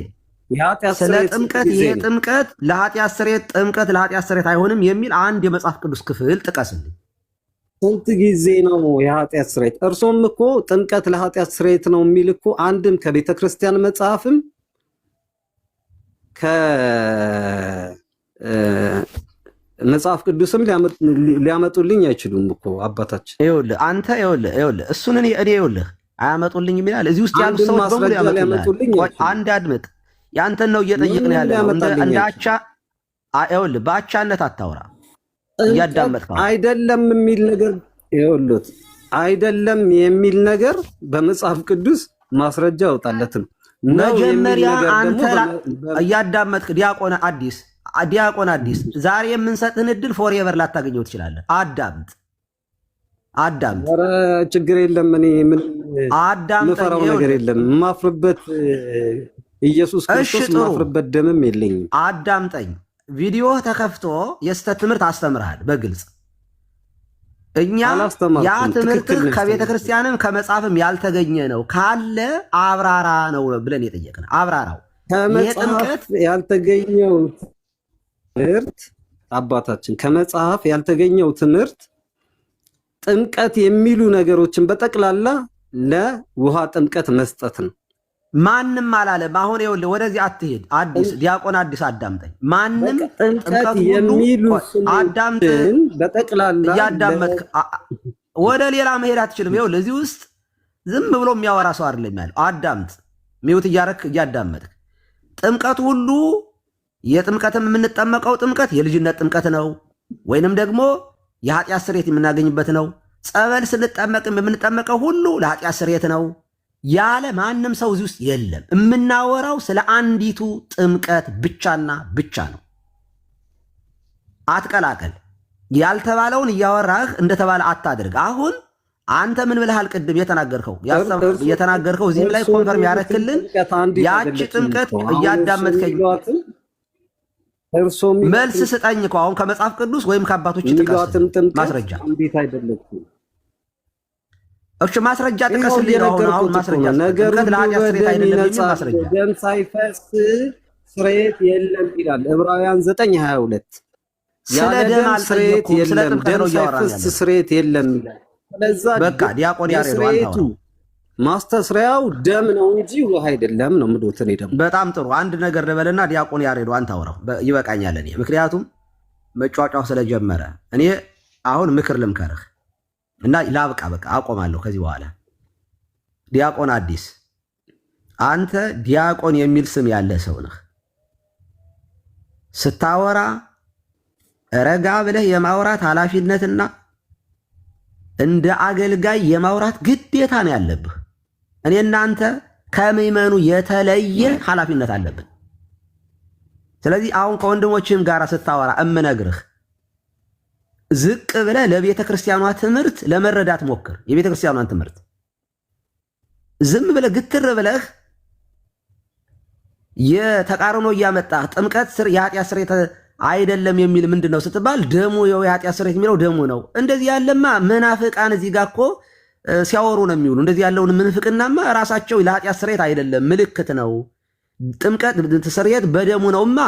Speaker 1: ስለ ጥምቀት ይሄ ጥምቀት ለኃጢአት ስርየት አይሆንም የሚል አንድ የመጽሐፍ ቅዱስ ክፍል ጥቀስልኝ።
Speaker 2: ስንት ጊዜ ነው የኃጢአት ስርየት? እርሶም እኮ ጥምቀት ለኃጢአት ስርየት ነው የሚል እኮ አንድም ከቤተ ክርስቲያን መጽሐፍም ከመጽሐፍ ቅዱስም ሊያመጡልኝ አይችሉም እኮ አባታችን።
Speaker 1: ይኸውልህ እሱን እኔ አያመጡልኝ ይላል። እዚህ ውስጥ ያሉ ሰዎች በሙሉ ያመጡልኝ። አንድ አድምጥ። ያንተን ነው እየጠየቅን ያለ እንደ አቻ። ይኸውልህ በአቻነት አታውራ። እያዳመጥከው
Speaker 2: አይደለም የሚል ነገር ይኸውልህ፣ አይደለም የሚል ነገር በመጽሐፍ ቅዱስ ማስረጃ ያወጣለትም።
Speaker 1: መጀመሪያ አንተ እያዳመጥክ ዲያቆን አዲስ ዛሬ የምንሰጥህን እድል ፎርኤቨር ላታገኘው ትችላለህ። አዳምጥ።
Speaker 2: ኧረ ችግር የለም። እኔ ምን የምፈራው ነገር የለም። የማፍርበት ኢየሱስ ክርስቶስ የማፍርበት ደምም የለኝም።
Speaker 1: አዳምጠኝ። ቪዲዮ ተከፍቶ የስተት ትምህርት አስተምርሃል በግልጽ። እኛ ያ ትምህርትህ ከቤተ ክርስቲያንም ከመጽሐፍም ያልተገኘ ነው ካለ አብራራ ነው ብለን የጠየቅን። አብራራው።
Speaker 2: ከመጽሐፍ ያልተገኘው ትምህርት አባታችን፣ ከመጽሐፍ ያልተገኘው ትምህርት ጥምቀት የሚሉ ነገሮችን በጠቅላላ ለውሃ ጥምቀት መስጠት ነው።
Speaker 1: ማንም አላለም። አሁን ይኸውልህ ወደዚህ አትሄድ። ዲያቆን አዲስ አዳምጠኝ። ማንም
Speaker 2: ጥምቀት የሚሉ
Speaker 1: አዳምጥን
Speaker 2: በጠቅላላ
Speaker 1: እያዳመጥክ ወደ ሌላ መሄድ አትችልም። ይኸውልህ እዚህ ውስጥ ዝም ብሎ የሚያወራ ሰው አይደለም ያለው። አዳምጥ። ሚውት እያረክ እያዳመጥክ ጥምቀቱ ሁሉ የጥምቀትም የምንጠመቀው ጥምቀት የልጅነት ጥምቀት ነው ወይንም ደግሞ የኃጢአት ስርየት የምናገኝበት ነው። ጸበል ስንጠመቅም የምንጠመቀው ሁሉ ለኃጢአት ስርየት ነው ያለ ማንም ሰው እዚህ ውስጥ የለም። የምናወራው ስለ አንዲቱ ጥምቀት ብቻና ብቻ ነው። አትቀላቀል። ያልተባለውን እያወራህ እንደተባለ አታድርግ። አሁን አንተ ምን ብለሃል? ቅድም የተናገርከው እዚህም ላይ ኮንፈርም ያደረክልን ያቺ ጥምቀት እያዳመጥከኝ መልስ ስጠኝ እኮ አሁን ከመጽሐፍ ቅዱስ ወይም ከአባቶች ጥቀስ ማስረጃ። እሺ ማስረጃ ጥቀስልኝ ነው። አሁን ማስረጃ
Speaker 2: ነገሩ ደም ሳይፈስ ስርየት የለም ይላል ዕብራውያን 9:22።
Speaker 1: ስለ ደም አልጠየኩም፣ ስለ ጥምቀት ነው እያወራን ያለው።
Speaker 2: ስርየት የለም ይላል። ስለዛ
Speaker 1: በቃ ዲያቆን ያሬዶ አንተ
Speaker 2: ማስተስሪያው ደም ነው እንጂ ውሃ አይደለም ነው ምዶት። እኔ ደግሞ
Speaker 1: በጣም ጥሩ አንድ ነገር ልበልና ዲያቆን ያሬዶ አንተ አውራው ይበቃኛል። እኔ ምክንያቱም መጫጫው ስለጀመረ እኔ አሁን ምክር ልምከርህ እና ላብቃ። በቃ አቆማለሁ ከዚህ በኋላ። ዲያቆን አዲስ አንተ ዲያቆን የሚል ስም ያለ ሰው ነህ። ስታወራ ረጋ ብለህ የማውራት ኃላፊነትና እንደ አገልጋይ የማውራት ግዴታ ነው ያለብህ። እኔ እናንተ ከምዕመኑ የተለየ ኃላፊነት አለብን። ስለዚህ አሁን ከወንድሞችህም ጋር ስታወራ እምነግርህ ዝቅ ብለህ ለቤተ ክርስቲያኗ ትምህርት ለመረዳት ሞክር። የቤተ ክርስቲያኗን ትምህርት ዝም ብለህ ግትር ብለህ የተቃርኖ እያመጣህ ጥምቀት የኃጢአት ስርየት አይደለም የሚል ምንድን ነው ስትባል ደሙ የኃጢአት ስርየት የሚለው ደሙ ነው። እንደዚህ ያለማ መናፍቃን እዚህ ጋር እኮ ሲያወሩ ነው የሚውሉ። እንደዚህ ያለውን ምንፍቅናማ ራሳቸው ለኃጢአት ስርየት አይደለም ምልክት ነው ጥምቀት ስርየት በደሙ ነውማ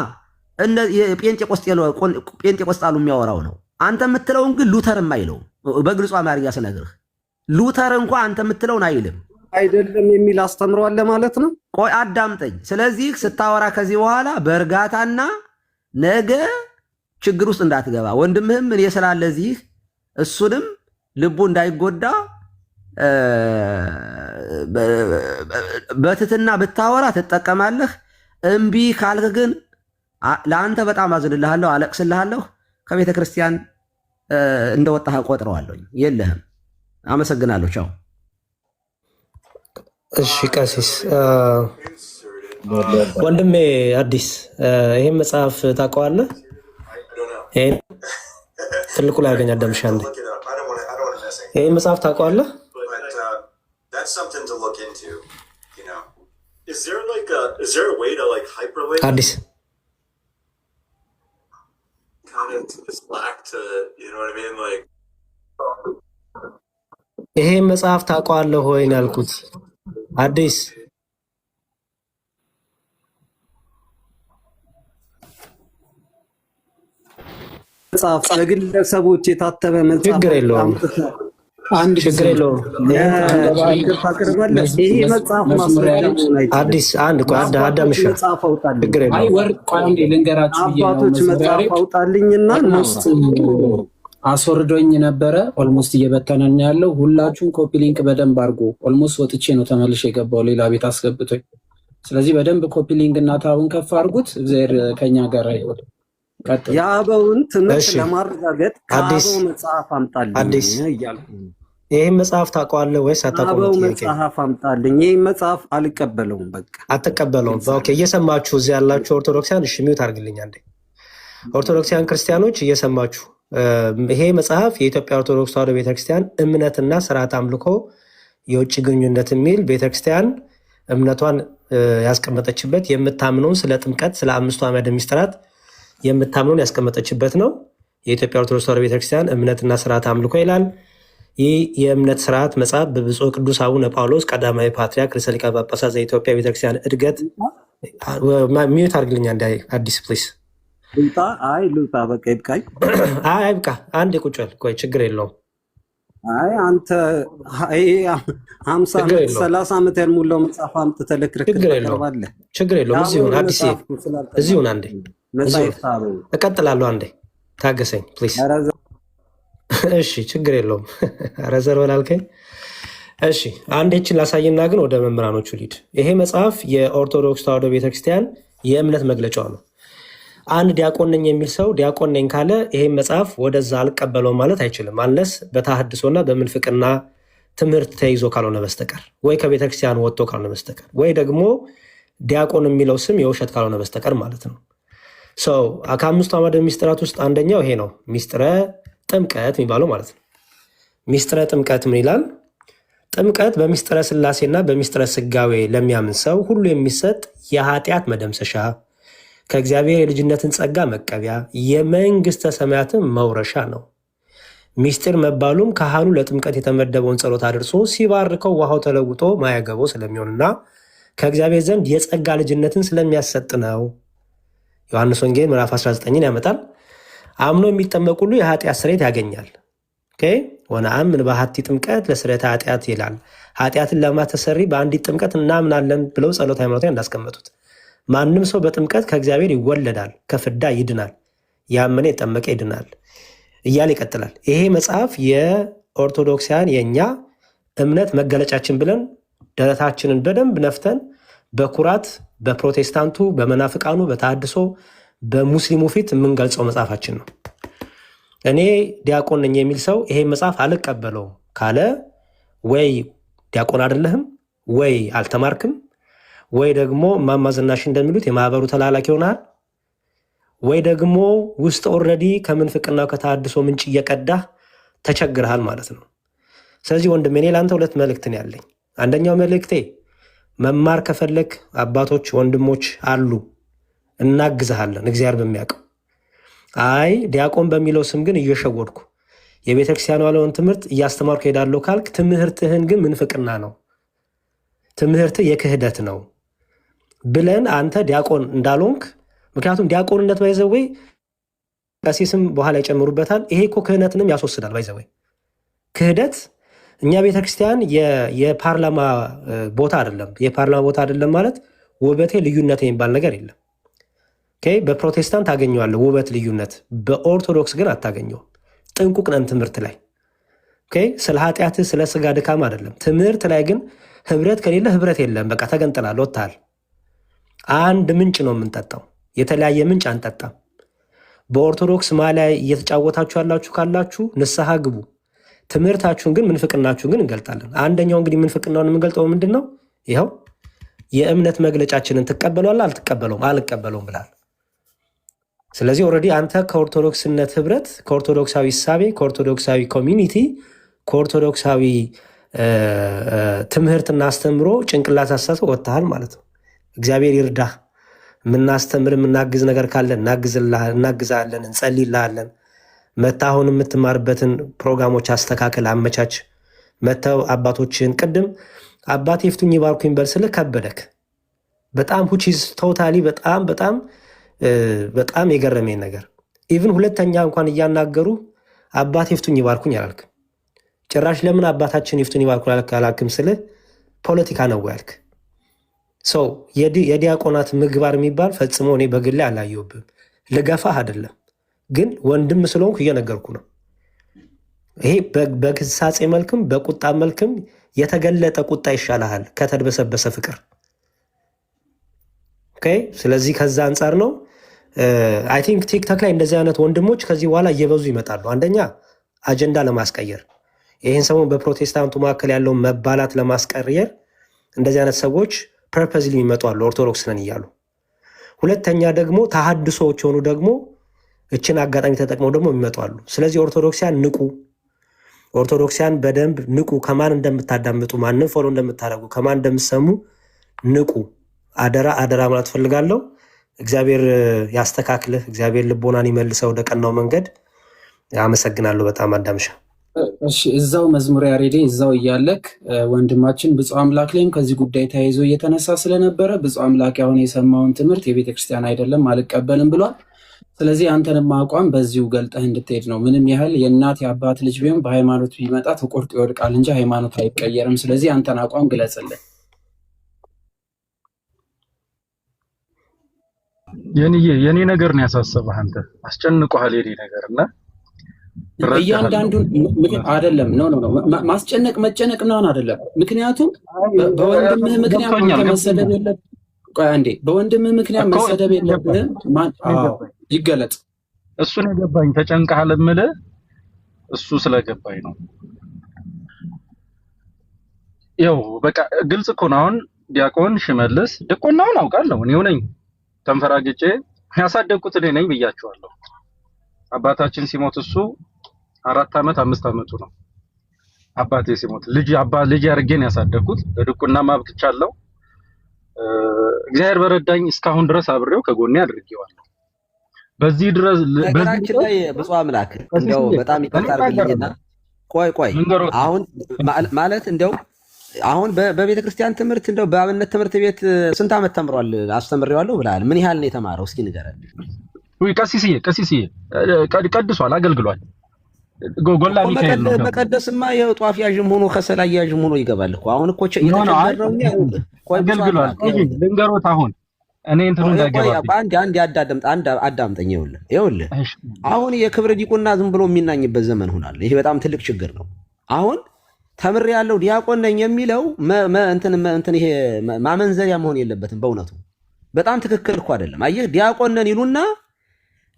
Speaker 1: ጴንጤቆስጣሉ የሚያወራው ነው። አንተ የምትለውን ግን ሉተርም አይለውም። በግልጹ አማርኛ ስነግርህ ሉተር እንኳ አንተ የምትለውን አይልም።
Speaker 2: አይደለም የሚል አስተምሯል ማለት ነው።
Speaker 1: ቆይ አዳምጠኝ። ስለዚህ ስታወራ ከዚህ በኋላ በእርጋታና ነገ ችግር ውስጥ እንዳትገባ ወንድምህም እኔ ስላለዚህ እሱንም ልቡ እንዳይጎዳ በትትና ብታወራ ትጠቀማለህ። እምቢ ካልክ ግን ለአንተ በጣም አዝንልሃለሁ፣ አለቅስልሃለሁ። ከቤተ ክርስቲያን እንደወጣህ ቆጥረዋለሁ። የለህም። አመሰግናለሁ። ቻው።
Speaker 4: እሺ ቀሲስ ወንድሜ አዲስ ይሄን መጽሐፍ ታውቀዋለህ? ይሄን ትልቁ ላይ ያገኝ አዳምሻ እንዴ ይሄን መጽሐፍ ታውቀዋለህ? አዲስ ይሄን መጽሐፍ ታውቀዋለህ ወይ ነው ያልኩት። አዲስ
Speaker 2: መጽሐፍ ለግለሰቦች የታተመ መጽሐፍ
Speaker 4: ችግር የለውም፣ ችግር የለውም።
Speaker 2: ይሄ መጽሐፍ ማስረጃ
Speaker 4: አዲስ አንድ ቆይ አዳምሽ
Speaker 2: መጽሐፍ አውጣልኝ።
Speaker 4: ችግር
Speaker 6: አይ
Speaker 4: የለውም።
Speaker 6: ወርቅ ቆይ አንዴ ልንገራችሁ ብዬ ነው።
Speaker 2: አባቶች መጽሐፍ አውጣልኝና
Speaker 6: ኦልሞስት አስወርዶኝ ነበረ። ኦልሞስት እየበተነን ያለው ሁላችሁም ኮፒ ሊንክ በደንብ አድርጎ። ኦልሞስት ወጥቼ ነው ተመልሼ የገባው ሌላ ቤት አስገብቶኝ። ስለዚህ በደንብ ኮፒ ሊንክ እና ታውን ከፍ አድርጉት። እግዚአብሔር ከኛ ጋር ይወጥ።
Speaker 2: የአበውን ትምህርት ለማረጋገጥ ከአበው መጽሐፍ አምጣልኝ
Speaker 4: አዲስ
Speaker 2: እያልኩ
Speaker 4: ይህን መጽሐፍ ታውቀዋለህ ወይስ አታውቀውም?
Speaker 2: አበው መጽሐፍ አምጣልኝ። ይህ መጽሐፍ አልቀበለውም። በቃ
Speaker 4: አትቀበለውም። ኦኬ፣ እየሰማችሁ እዚህ ያላችሁ ኦርቶዶክሲያን እሺ፣ ሚውት አድርግልኝ አንዴ። ኦርቶዶክሲያን ክርስቲያኖች እየሰማችሁ ይሄ መጽሐፍ የኢትዮጵያ ኦርቶዶክስ ተዋሕዶ ቤተክርስቲያን እምነትና ስርዓት አምልኮ የውጭ ግንኙነት የሚል ቤተክርስቲያን እምነቷን ያስቀመጠችበት የምታምነውን ስለ ጥምቀት ስለ 5ቱ አዕማደ ምስጢራት የምታምነውን ያስቀመጠችበት ነው። የኢትዮጵያ ኦርቶዶክስ ተዋሕዶ ቤተክርስቲያን እምነትና ስርዓት አምልኮ ይላል። ይህ የእምነት ስርዓት መጽሐፍ በብፁዕ ቅዱስ አቡነ ጳውሎስ ቀዳማዊ ፓትርያርክ ርዕሰ ሊቃነ ጳጳሳት ዘኢትዮጵያ ቤተክርስቲያን እድገት ሚዩት አድርግልኛ እንደ አዲስ ፕሊስ
Speaker 2: ልውጣ በቃ ይብቃኝ።
Speaker 4: አይ ይብቃ፣ አንድ ቁጭ በል ቆይ፣ ችግር የለውም።
Speaker 2: አይ አንተ 50 ዓመት 30 ዓመት ያልሞላው መጽሐፍ አምጥተህ ለክርክር ታቀርባለህ።
Speaker 4: ችግር የለውም። እዚሁን አዲስ እዚሁን አንዴ እቀጥላለሁ። አንዴ ታገሰኝ ፕሊስ። እሺ ችግር የለውም። ረዘር በላልከኝ። እሺ አንዴችን ላሳይና ግን ወደ መምህራኖቹ ሊድ። ይሄ መጽሐፍ የኦርቶዶክስ ተዋሕዶ ቤተክርስቲያን የእምነት መግለጫው ነው። አንድ ዲያቆን ነኝ የሚል ሰው ዲያቆን ነኝ ካለ ይሄን መጽሐፍ ወደዛ አልቀበለውም ማለት አይችልም። አንለስ በተሐድሶና በምንፍቅና ትምህርት ተይዞ ካልሆነ በስተቀር ወይ ከቤተክርስቲያን ወጥቶ ካልሆነ በስተቀር ወይ ደግሞ ዲያቆን የሚለው ስም የውሸት ካልሆነ በስተቀር ማለት ነው። ሰው ከ5ቱ አዕማደ ምስጢራት ውስጥ አንደኛው ይሄ ነው፣ ሚስጥረ ጥምቀት የሚባለው ማለት ነው። ሚስጥረ ጥምቀት ምን ይላል? ጥምቀት በሚስጥረ ሥላሴና በሚስጥረ ሥጋዌ ለሚያምን ሰው ሁሉ የሚሰጥ የኃጢአት መደምሰሻ፣ ከእግዚአብሔር የልጅነትን ጸጋ መቀቢያ፣ የመንግሥተ ሰማያትን መውረሻ ነው። ሚስጢር መባሉም ካህኑ ለጥምቀት የተመደበውን ጸሎት አድርሶ ሲባርከው ውሃው ተለውጦ ማያገባው ስለሚሆንና ከእግዚአብሔር ዘንድ የጸጋ ልጅነትን ስለሚያሰጥ ነው። ዮሐንስ ወንጌል ምዕራፍ 19ን ያመጣል። አምኖ የሚጠመቅ ሁሉ የኃጢአት ስርየት ያገኛል። ወነአምን በሀቲ ጥምቀት ለስርየተ ኃጢአት ይላል። ኃጢአትን ለማስተሰሪ በአንዲት ጥምቀት እናምናለን ብለው ጸሎት ሃይማኖት እንዳስቀመጡት ማንም ሰው በጥምቀት ከእግዚአብሔር ይወለዳል፣ ከፍዳ ይድናል፣ ያመነ የጠመቀ ይድናል እያለ ይቀጥላል። ይሄ መጽሐፍ የኦርቶዶክሳውያን የእኛ እምነት መገለጫችን ብለን ደረታችንን በደንብ ነፍተን በኩራት በፕሮቴስታንቱ፣ በመናፍቃኑ፣ በተሐድሶ በሙስሊሙ ፊት የምንገልጸው መጽሐፋችን ነው። እኔ ዲያቆን ነኝ የሚል ሰው ይሄ መጽሐፍ አልቀበለውም ካለ ወይ ዲያቆን አይደለህም፣ ወይ አልተማርክም፣ ወይ ደግሞ እማማ ዝናሽ እንደሚሉት የማህበሩ ተላላኪ ይሆናል፣ ወይ ደግሞ ውስጥ ኦልሬዲ ከምንፍቅናው ከተሐድሶ ምንጭ እየቀዳህ ተቸግረሃል ማለት ነው። ስለዚህ ወንድሜ እኔ ለአንተ 2 መልእክት ነው ያለኝ። አንደኛው መልእክቴ መማር ከፈለግ አባቶች ወንድሞች አሉ፣ እናግዝሃለን እግዚአብሔር በሚያውቀው። አይ ዲያቆን በሚለው ስም ግን እየሸወድኩ የቤተክርስቲያኑ ያለውን ትምህርት እያስተማርኩ ሄዳለሁ ካልክ ትምህርትህን ግን ምንፍቅና ነው፣ ትምህርትህ የክህደት ነው ብለን አንተ ዲያቆን እንዳልሆንክ። ምክንያቱም ዲያቆንነት ባይዘወይ ቀሲስም በኋላ ይጨምሩበታል። ይሄ እኮ ክህነትንም ያስወስዳል። ባይዘወይ ክህደት እኛ ቤተክርስቲያን የፓርላማ ቦታ አይደለም። የፓርላማ ቦታ አይደለም ማለት ውበቴ ልዩነት የሚባል ነገር የለም። በፕሮቴስታንት ታገኘዋለህ ውበት ልዩነት፣ በኦርቶዶክስ ግን አታገኘውም። ጥንቁቅ ነን ትምህርት ላይ። ስለ ኃጢአትህ ስለ ስጋ ድካም አይደለም። ትምህርት ላይ ግን ህብረት ከሌለ ህብረት የለም። በቃ ተገንጥላል፣ ወጥተሃል። አንድ ምንጭ ነው የምንጠጣው፣ የተለያየ ምንጭ አንጠጣም። በኦርቶዶክስ ማሊያ እየተጫወታችሁ ያላችሁ ካላችሁ ንስሐ ግቡ። ትምህርታችሁን ግን ምንፍቅናችሁን ግን እንገልጣለን። አንደኛው እንግዲህ ምንፍቅናውን የምንገልጠው ምንድን ነው? ይኸው የእምነት መግለጫችንን ትቀበሏል አልትቀበለውም? አልቀበለውም ብላል። ስለዚህ ኦልሬዲ አንተ ከኦርቶዶክስነት ህብረት፣ ከኦርቶዶክሳዊ እሳቤ፣ ከኦርቶዶክሳዊ ኮሚኒቲ፣ ከኦርቶዶክሳዊ ትምህርትና አስተምሮ ጭንቅላት አሳስበው ወጥተሃል ማለት ነው። እግዚአብሔር ይርዳህ። የምናስተምር የምናግዝ ነገር ካለን እናግዛለን፣ እንጸልይልሃለን። መተህ አሁን የምትማርበትን ፕሮግራሞች አስተካከል፣ አመቻች። መተው አባቶችን ቅድም አባቴ ይፍቱኝ ይባርኩኝ በል ስልህ ከበደክ በጣም ሁቺዝ ቶታሊ በጣም የገረመኝ ነገር ኢቭን ሁለተኛ እንኳን እያናገሩ አባቴ ይፍቱኝ ይባርኩኝ አላልክ። ጭራሽ ለምን አባታችን ይፍቱኝ ይባርኩኝ አላልክም ስልህ ፖለቲካ ነው ያልክ። ሰው የዲያቆናት ምግባር የሚባል ፈጽሞ እኔ በግሌ አላየሁብም። ልገፋህ አይደለም ግን ወንድም ስለሆንኩ እየነገርኩ ነው። ይሄ በግሳጼ መልክም በቁጣ መልክም የተገለጠ ቁጣ ይሻልሃል ከተድበሰበሰ ፍቅር። ኦኬ። ስለዚህ ከዛ አንጻር ነው አይ ቲንክ ቲክቶክ ላይ እንደዚህ አይነት ወንድሞች ከዚህ በኋላ እየበዙ ይመጣሉ። አንደኛ አጀንዳ ለማስቀየር ይህን ሰሞን በፕሮቴስታንቱ መካከል ያለውን መባላት ለማስቀየር እንደዚህ አይነት ሰዎች ፐርፐዝሊ የሚመጡ አሉ፣ ኦርቶዶክስ ነን እያሉ። ሁለተኛ ደግሞ ተሐድሶዎች ሆኑ ደግሞ እችን አጋጣሚ ተጠቅመው ደግሞ የሚመጡ አሉ። ስለዚህ ኦርቶዶክሲያን ንቁ፣ ኦርቶዶክሲያን በደንብ ንቁ። ከማን እንደምታዳምጡ፣ ማንን ፎሎ እንደምታደርጉ፣ ከማን እንደምትሰሙ ንቁ። አደራ አደራ ማለት ፈልጋለሁ። እግዚአብሔር ያስተካክልህ፣ እግዚአብሔር ልቦናን ይመልሰው ወደ ቀናው መንገድ። አመሰግናለሁ በጣም አዳምሻ።
Speaker 6: እሺ እዛው መዝሙር ያሬዴ እዛው እያለክ ወንድማችን ብፁዕ አምላክ ላይም ከዚህ ጉዳይ ተያይዞ እየተነሳ ስለነበረ ብፁዕ አምላክ አሁን የሰማውን ትምህርት የቤተክርስቲያን አይደለም አልቀበልም ብሏል። ስለዚህ አንተንም አቋም በዚሁ ገልጠህ እንድትሄድ ነው። ምንም ያህል የእናት የአባት ልጅ ቢሆን በሃይማኖት ቢመጣ ተቆርጦ ይወድቃል እንጂ ሃይማኖት አይቀየርም። ስለዚህ አንተን አቋም ግለጽልን።
Speaker 3: የኔ ነገር ነው ያሳሰበህ፣ አንተ አስጨንቆሃል የኔ ነገር እና
Speaker 6: እያንዳንዱን አይደለም ማስጨነቅ መጨነቅ ምናምን አይደለም። ምክንያቱም በወንድምህ ምክንያት መሰደብ የለብህም። ቆይ አንዴ፣ በወንድምህ ምክንያት መሰደብ የለብህም። ይገለጥ።
Speaker 3: እሱን የገባኝ ተጨንቀሃል የምልህ እሱ ስለገባኝ ነው። ያው በቃ ግልጽ እኮ ነው። አሁን ዲያቆን ሽመልስ ድቁናውን አውቃለሁ እኔው ነኝ ተንፈራግጬ ያሳደግኩት እኔ ነኝ ብያቸዋለሁ። አባታችን ሲሞት እሱ 4 ዓመት 5 ዓመቱ ነው። አባቴ ሲሞት ልጅ አድርጌን ያሳደግኩት ለድቁና ማብቅቻለሁ። እግዚአብሔር በረዳኝ እስካሁን ድረስ አብሬው ከጎኔ አድርጌዋለሁ። በዚህ ድረስ
Speaker 1: ነገራችን ላይ ብፁዕ አምላክ እንደው በጣም ይቀርታልኝና ቆይ አሁን ማለት እንደው አሁን በቤተ ክርስቲያን ትምህርት እንደው በአብነት ትምህርት ቤት ስንት ዓመት ተምሯል? አስተምሬዋለሁ ብለሃል። ምን ያህል ነው የተማረው? እስኪ ንገረን።
Speaker 3: ቀሲስዬ ቀድሷል፣ አገልግሏል። ጎላ ሚካኤል ነው።
Speaker 1: መቀደስማ የጧፍ ያዥም ሆኖ ከሰላ ያዥም ሆኖ ይገባል እኮ። አሁን እኮ የተቸገረው
Speaker 3: አገልግሏል። ልንገሮት አሁን እኔ እንትኑ እንዳይገባብኝ
Speaker 1: አንድ አዳምጠኝ። ይኸውልህ አሁን የክብር ዲቁና ዝም ብሎ የሚናኝበት ዘመን ሆኗል። ይሄ በጣም ትልቅ ችግር ነው። አሁን ተምሬ ያለው ዲያቆን ነኝ የሚለው እንትን ይሄ ማመንዘሪያ መሆን የለበትም። በእውነቱ በጣም ትክክል እኮ አይደለም። አየህ ዲያቆን ነን ይሉና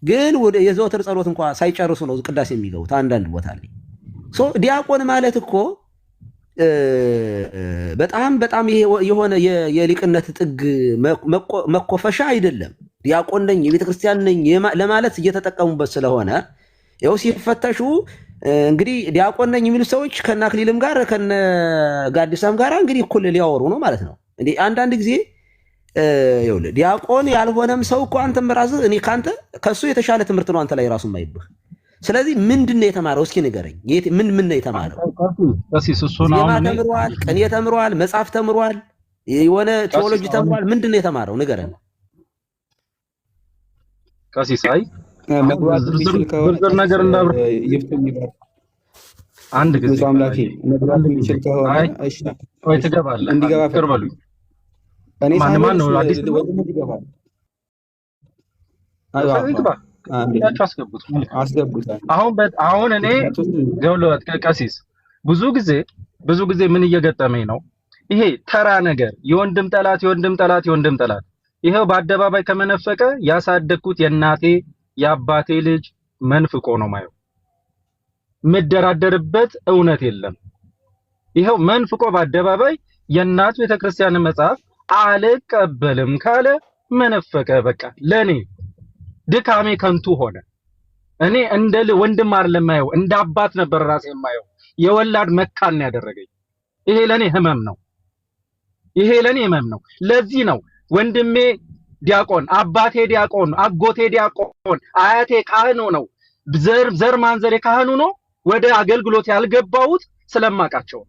Speaker 1: ግን ወደ የዘወትር ጸሎት እንኳን ሳይጨርሱ ነው ቅዳሴ የሚገቡት አንዳንድ ቦታ ላይ። ዲያቆን ማለት እኮ በጣም ይሄ የሆነ የሊቅነት ጥግ መኮፈሻ አይደለም። ዲያቆን ነኝ የቤተክርስቲያን ነኝ ለማለት እየተጠቀሙበት ስለሆነ ያው ሲፈተሹ እንግዲህ ዲያቆን ነኝ የሚሉ ሰዎች ከነ አክሊልም ጋር ከነ ጋዲሳም ጋር እንግዲህ እኩል ሊያወሩ ነው ማለት ነው። እንዴ አንዳንድ ጊዜ ይኸውልህ ዲያቆን ያልሆነም ሰው እኮ አንተም ራስህ እኔ ካንተ ከሱ የተሻለ ትምህርት ነው አንተ ላይ ራሱ የማይብህ። ስለዚህ ምንድን ነው የተማረው? እስኪ ንገረኝ። ምን ነው የተማረው? ዜማ ተምሯል፣ ቅኔ ተምሯል፣ መጽሐፍ ተምሯል፣ የሆነ ቴዎሎጂ ተምሯል። ምንድን ነው የተማረው? ንገረን።
Speaker 3: ቀሲስ ዝርዝር ነገር እንዳብር አንድ ጊዜ
Speaker 7: አምላኬ መግባት የሚችል ከሆነ እሺ
Speaker 3: ወይ ትገባለህ።
Speaker 7: እንዲገባ
Speaker 3: ፈቅርበሉኝ።
Speaker 7: እኔ
Speaker 3: ማን ነው አዲስ
Speaker 7: ይገባል?
Speaker 3: አስገቡት። አሁን እኔ ገውለት ቀሲስ ብዙ ጊዜ ምን እየገጠመኝ ነው? ይሄ ተራ ነገር የወንድም ጠላት ይሄው በአደባባይ ከመነፈቀ ያሳደግኩት የእናቴ የአባቴ ልጅ መንፍቆ ነው ማየው። ምደራደርበት እውነት የለም። ይሄው መንፍቆ በአደባባይ የእናት ቤተክርስቲያን መጽሐፍ አልቀበልም ካለ መነፈቀ። በቃ ለኔ ድካሜ ከንቱ ሆነ። እኔ እንደ ወንድም አይደለም የማየው፣ እንደ አባት ነበር ራሴ የማየው። የወላድ መካን ያደረገኝ ይሄ ለኔ ህመም ነው። ይሄ ለኔ ህመም ነው። ለዚህ ነው ወንድሜ ዲያቆን፣ አባቴ ዲያቆን፣ አጎቴ ዲያቆን፣ አያቴ ካህን ነው፣ ዘር ማንዘሬ ካህኑ ነው፣ ወደ አገልግሎት ያልገባሁት ስለማቃቸው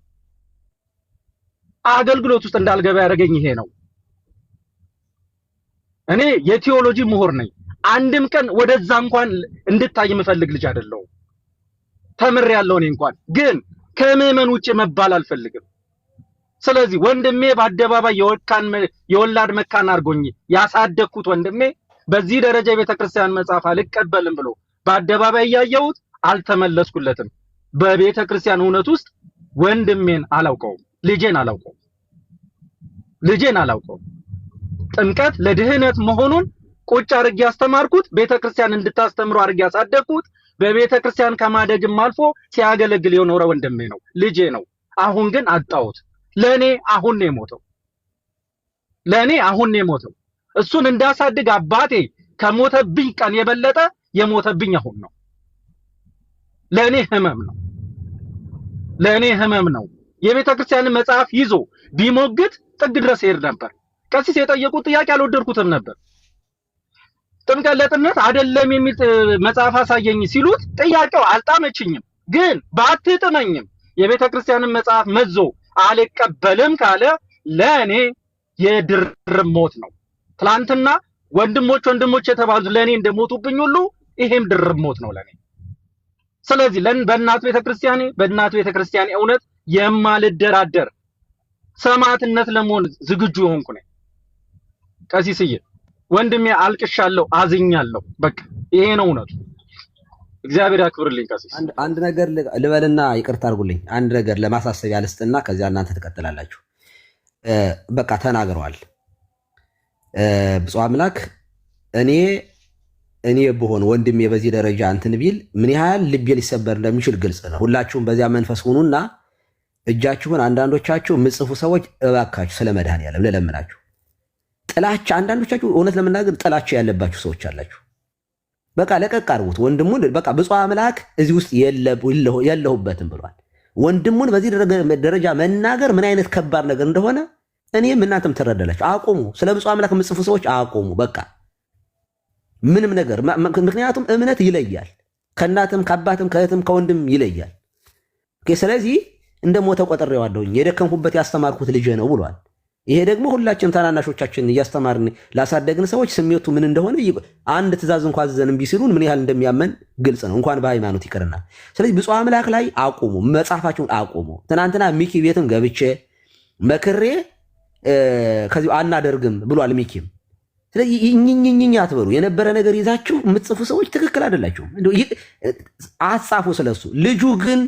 Speaker 3: አገልግሎት ውስጥ እንዳልገባ ያደረገኝ ይሄ ነው። እኔ የቴዎሎጂ ምሁር ነኝ። አንድም ቀን ወደዛ እንኳን እንድታይ የምፈልግ ልጅ አይደለሁም። ተምሬያለሁ። እኔ እንኳን ግን ከምዕመን ውጭ መባል አልፈልግም። ስለዚህ ወንድሜ በአደባባይ የወላድ መካን አድርጎኝ ያሳደግኩት ወንድሜ በዚህ ደረጃ የቤተክርስቲያን መጽሐፍ አልቀበልም ብሎ በአደባባይ እያየሁት አልተመለስኩለትም። በቤተክርስቲያን እውነት ውስጥ ወንድሜን አላውቀውም፣ ልጄን አላውቀውም። ጥምቀት ለድህነት መሆኑን ቁጭ አድርጌ ያስተማርኩት፣ ቤተክርስቲያን እንድታስተምሩ አድርጌ ያሳደግኩት፣ በቤተክርስቲያን ከማደግም አልፎ ሲያገለግል የኖረ ወንድሜ ነው፣ ልጄ ነው። አሁን ግን አጣሁት። ለኔ አሁን ነው የሞተው። እሱን እንዳሳድግ አባቴ ከሞተብኝ ቀን የበለጠ የሞተብኝ አሁን ነው። ለኔ ህመም ነው። የቤተክርስቲያን መጽሐፍ ይዞ ቢሞግት ጥግ ድረስ ሄድ ነበር። ቀሲስ የጠየቁት ጥያቄ አልወደድኩትም ነበር። ጥምቀት ለጥምነት አይደለም የሚል መጽሐፍ አሳየኝ ሲሉት ጥያቄው አልጣመችኝም። ግን ባትጥመኝም የቤተክርስቲያንን መጽሐፍ መዞ አልቀበልም ካለ ለኔ የድርብ ሞት ነው። ትላንትና ወንድሞች የተባሉት ለኔ እንደሞቱብኝ ሁሉ ይሄም ድርብ ሞት ነው ለኔ። ስለዚህ በእናት ቤተክርስቲያኔ እውነት የማልደራደር ሰማዕትነት ለመሆን ዝግጁ የሆንኩ ነኝ። ቀሲስዬ ወንድሜ አልቅሻለሁ፣ አዝኛለሁ። በቃ ይሄ ነው እውነቱ። እግዚአብሔር ያክብርልኝ። ቀሲስ
Speaker 1: አንድ ነገር ልበልና ይቅርታ አድርጉልኝ። አንድ ነገር ለማሳሰቢያ ልስጥና ከዚያ እናንተ ትቀጥላላችሁ። በቃ ተናግረዋል ብፁዕ አምላክ። እኔ ብሆን ወንድሜ በዚህ ደረጃ እንትን ቢል ምን ያህል ልቤ ሊሰበር እንደሚችል ግልጽ ነው። ሁላችሁም በዚያ መንፈስ ሁኑና እጃችሁን አንዳንዶቻችሁ የምጽፉ ሰዎች እባካችሁ ስለ መድኃኔዓለም ልለምናችሁ። ጥላቻ አንዳንዶቻችሁ እውነት ለመናገር ጥላቻ ያለባችሁ ሰዎች አላችሁ። በቃ ለቀቅ አድርጉት ወንድሙን። በቃ ብፁዕ አምላክ እዚህ ውስጥ የለሁበትም ብሏል። ወንድሙን በዚህ ደረጃ መናገር ምን አይነት ከባድ ነገር እንደሆነ እኔም እናንተም ትረዳላችሁ። አቁሙ። ስለ ብፁዕ አምላክ የምጽፉ ሰዎች አቁሙ። በቃ ምንም ነገር ምክንያቱም እምነት ይለያል። ከእናትም ከአባትም ከእህትም ከወንድም ይለያል። ስለዚህ እንደ ሞተ ቆጥሬዋለሁኝ የደከምኩበት ያስተማርኩት ልጄ ነው ብሏል። ይሄ ደግሞ ሁላችንም ታናናሾቻችን እያስተማርን ላሳደግን ሰዎች ስሜቱ ምን እንደሆነ አንድ ትእዛዝ እንኳን ዘን እምቢ ሲሉን ምን ያህል እንደሚያመን ግልጽ ነው፣ እንኳን በሃይማኖት ይቅርና። ስለዚህ ብፁዕ አምላክ ላይ አቁሙ፣ መጽሐፋችሁን አቁሙ። ትናንትና ሚኪ ቤትን ገብቼ መክሬ ከዚህ አናደርግም ብሏል ሚኪም። ስለዚህ ይኝኝኝ አትበሉ። የነበረ ነገር ይዛችሁ የምትጽፉ ሰዎች ትክክል አይደላችሁም። አትጻፉ ስለሱ። ልጁ ግን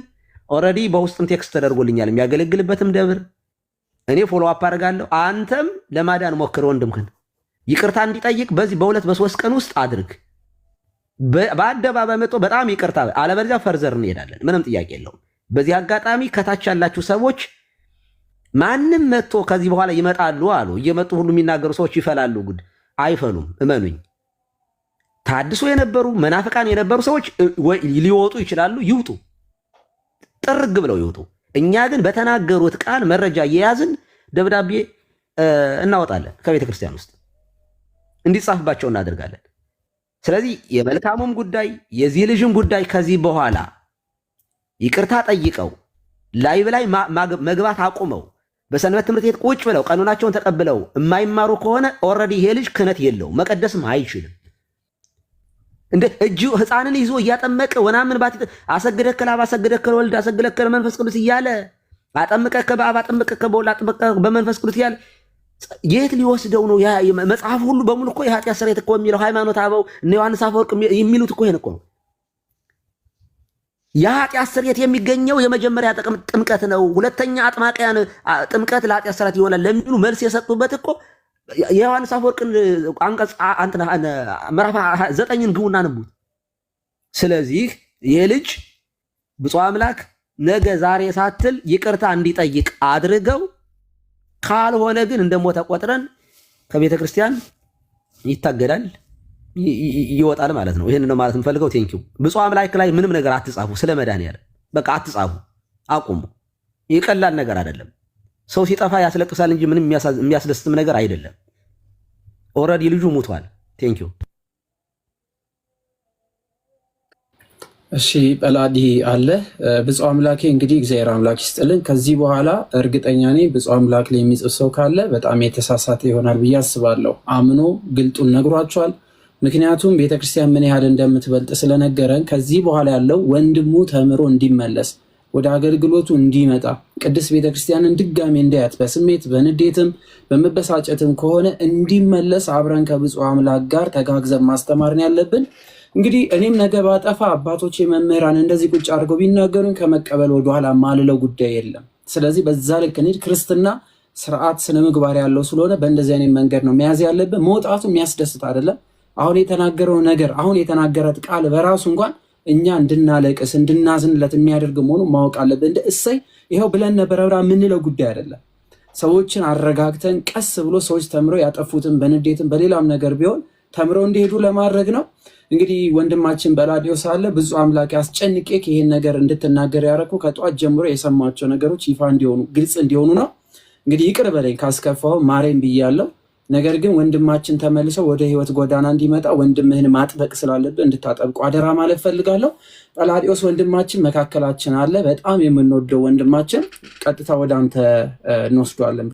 Speaker 1: ኦልሬዲ በውስጥም ቴክስት ተደርጎልኛል የሚያገለግልበትም ደብር እኔ ፎሎ አፕ አድርጋለሁ። አንተም ለማዳን ሞክር ወንድምህን ይቅርታ እንዲጠይቅ በዚህ በ2-3 ቀን ውስጥ አድርግ። በአደባባይ መጥቶ በጣም ይቅርታ፣ አለበለዚያ ፈርዘር እንሄዳለን። ምንም ጥያቄ የለውም። በዚህ አጋጣሚ ከታች ያላችሁ ሰዎች ማንም መጥቶ ከዚህ በኋላ ይመጣሉ አሉ እየመጡ ሁሉ የሚናገሩ ሰዎች ይፈላሉ። ጉድ አይፈሉም፣ እመኑኝ። ታድሶ የነበሩ መናፍቃን የነበሩ ሰዎች ሊወጡ ይችላሉ፣ ይውጡ፣ ጥርግ ብለው ይውጡ። እኛ ግን በተናገሩት ቃል መረጃ እየያዝን ደብዳቤ እናወጣለን፣ ከቤተ ክርስቲያን ውስጥ እንዲጻፍባቸው እናደርጋለን። ስለዚህ የመልካሙም ጉዳይ የዚህ ልጅም ጉዳይ ከዚህ በኋላ ይቅርታ ጠይቀው ላይቭ ላይ መግባት አቁመው በሰንበት ትምህርት ቤት ቁጭ ብለው ቀኖናቸውን ተቀብለው የማይማሩ ከሆነ ኦልሬዲ ይሄ ልጅ ክህነት የለውም፣ መቀደስም አይችልም። እንደ እጁ ህፃንን ይዞ እያጠመቀ ወናምን ባት አሰግደከ ለአብ አሰግደከ ለወልድ አሰግደከ ለመንፈስ ቅዱስ እያለ አጠምቀከ በአብ አጠምቀከ በወልድ አጠምቀከ በመንፈስ ቅዱስ እያለ የት ሊወስደው ነው? መጽሐፍ ሁሉ በሙሉ እኮ የኃጢአት ስርየት እኮ የሚለው ሃይማኖት አበው እነ ዮሐንስ አፈወርቅ የሚሉት እኮ ይሄን እኮ ነው። የኃጢአት ስርየት የሚገኘው የመጀመሪያ ጥምቀት ነው፣ ሁለተኛ አጥማቂያን ጥምቀት ለኃጢአት ስርየት ይሆናል ለሚሉ መልስ የሰጡበት እኮ የዮሐንስ አፈወርቅን አንቀጽ ምዕራፍ 9ን ግቡና አንቡት። ስለዚህ ይህ ልጅ ብፁዕ አምላክ ነገ ዛሬ ሳትል ይቅርታ እንዲጠይቅ አድርገው ካልሆነ ግን እንደሞተ ቆጥረን ከቤተ ክርስቲያን ይታገዳል፣ ይወጣል ማለት ነው። ይህን ነው ማለት የምፈልገው። ቴንኪው። ብፁዕ አምላክ ላይ ምንም ነገር አትጻፉ። ስለ መድኃኒዓለም በቃ አትጻፉ፣ አቁሙ። ይቀላል ነገር አይደለም። ሰው ሲጠፋ ያስለቅሳል እንጂ ምንም የሚያስደስትም ነገር አይደለም። ኦልሬዲ ልጁ ሙቷል። ቴንኪው።
Speaker 6: እሺ በላዲ አለ። ብፁዕ አምላኬ እንግዲህ እግዚአብሔር አምላክ ይስጥልን። ከዚህ በኋላ እርግጠኛ ነኝ ብፁዕ አምላክ ላይ የሚጽፍ ሰው ካለ በጣም የተሳሳተ ይሆናል ብዬ አስባለሁ። አምኖ ግልጡን ነግሯቸዋል። ምክንያቱም ቤተክርስቲያን ምን ያህል እንደምትበልጥ ስለነገረን ከዚህ በኋላ ያለው ወንድሙ ተምሮ እንዲመለስ ወደ አገልግሎቱ እንዲመጣ ቅድስት ቤተክርስቲያንን ድጋሜ እንዳያት በስሜት በንዴትም በመበሳጨትም ከሆነ እንዲመለስ አብረን ከብፁዕ አምላክ ጋር ተጋግዘን ማስተማርን ያለብን። እንግዲህ እኔም ነገ ባጠፋ አባቶቼ መምህራን እንደዚህ ቁጭ አድርገው ቢናገሩኝ ከመቀበል ወደኋላ ማልለው ጉዳይ የለም። ስለዚህ በዛ ልክ እንሂድ። ክርስትና ስርዓት ስነ ምግባር ያለው ስለሆነ በእንደዚህ አይነት መንገድ ነው መያዝ ያለብን። መውጣቱ የሚያስደስት አይደለም። አሁን የተናገረው ነገር አሁን የተናገረት ቃል በራሱ እንኳን እኛ እንድናለቅስ እንድናዝንለት የሚያደርግ መሆኑ ማወቅ አለብን። እንደ እሰይ ይኸው ብለን ነበረ የምንለው ጉዳይ አይደለም። ሰዎችን አረጋግተን ቀስ ብሎ ሰዎች ተምረው ያጠፉትን በንዴትም በሌላም ነገር ቢሆን ተምረው እንዲሄዱ ለማድረግ ነው። እንግዲህ ወንድማችን በላዲዮስ አለ። ብፁዕ አምላክ አስጨንቄ ይሄን ነገር እንድትናገር ያደረኩ ከጧት ጀምሮ የሰማቸው ነገሮች ይፋ እንዲሆኑ ግልጽ እንዲሆኑ ነው። እንግዲህ ይቅር በለኝ ካስከፋው ማሬን ብያለሁ። ነገር ግን ወንድማችን ተመልሰው ወደ ህይወት ጎዳና እንዲመጣ ወንድምህን ማጥበቅ ስላለብህ እንድታጠብቁ አደራ ማለት ፈልጋለሁ። ጳላዲዮስ ወንድማችን መካከላችን አለ። በጣም የምንወደው ወንድማችን፣ ቀጥታ ወደ አንተ እንወስዷለን።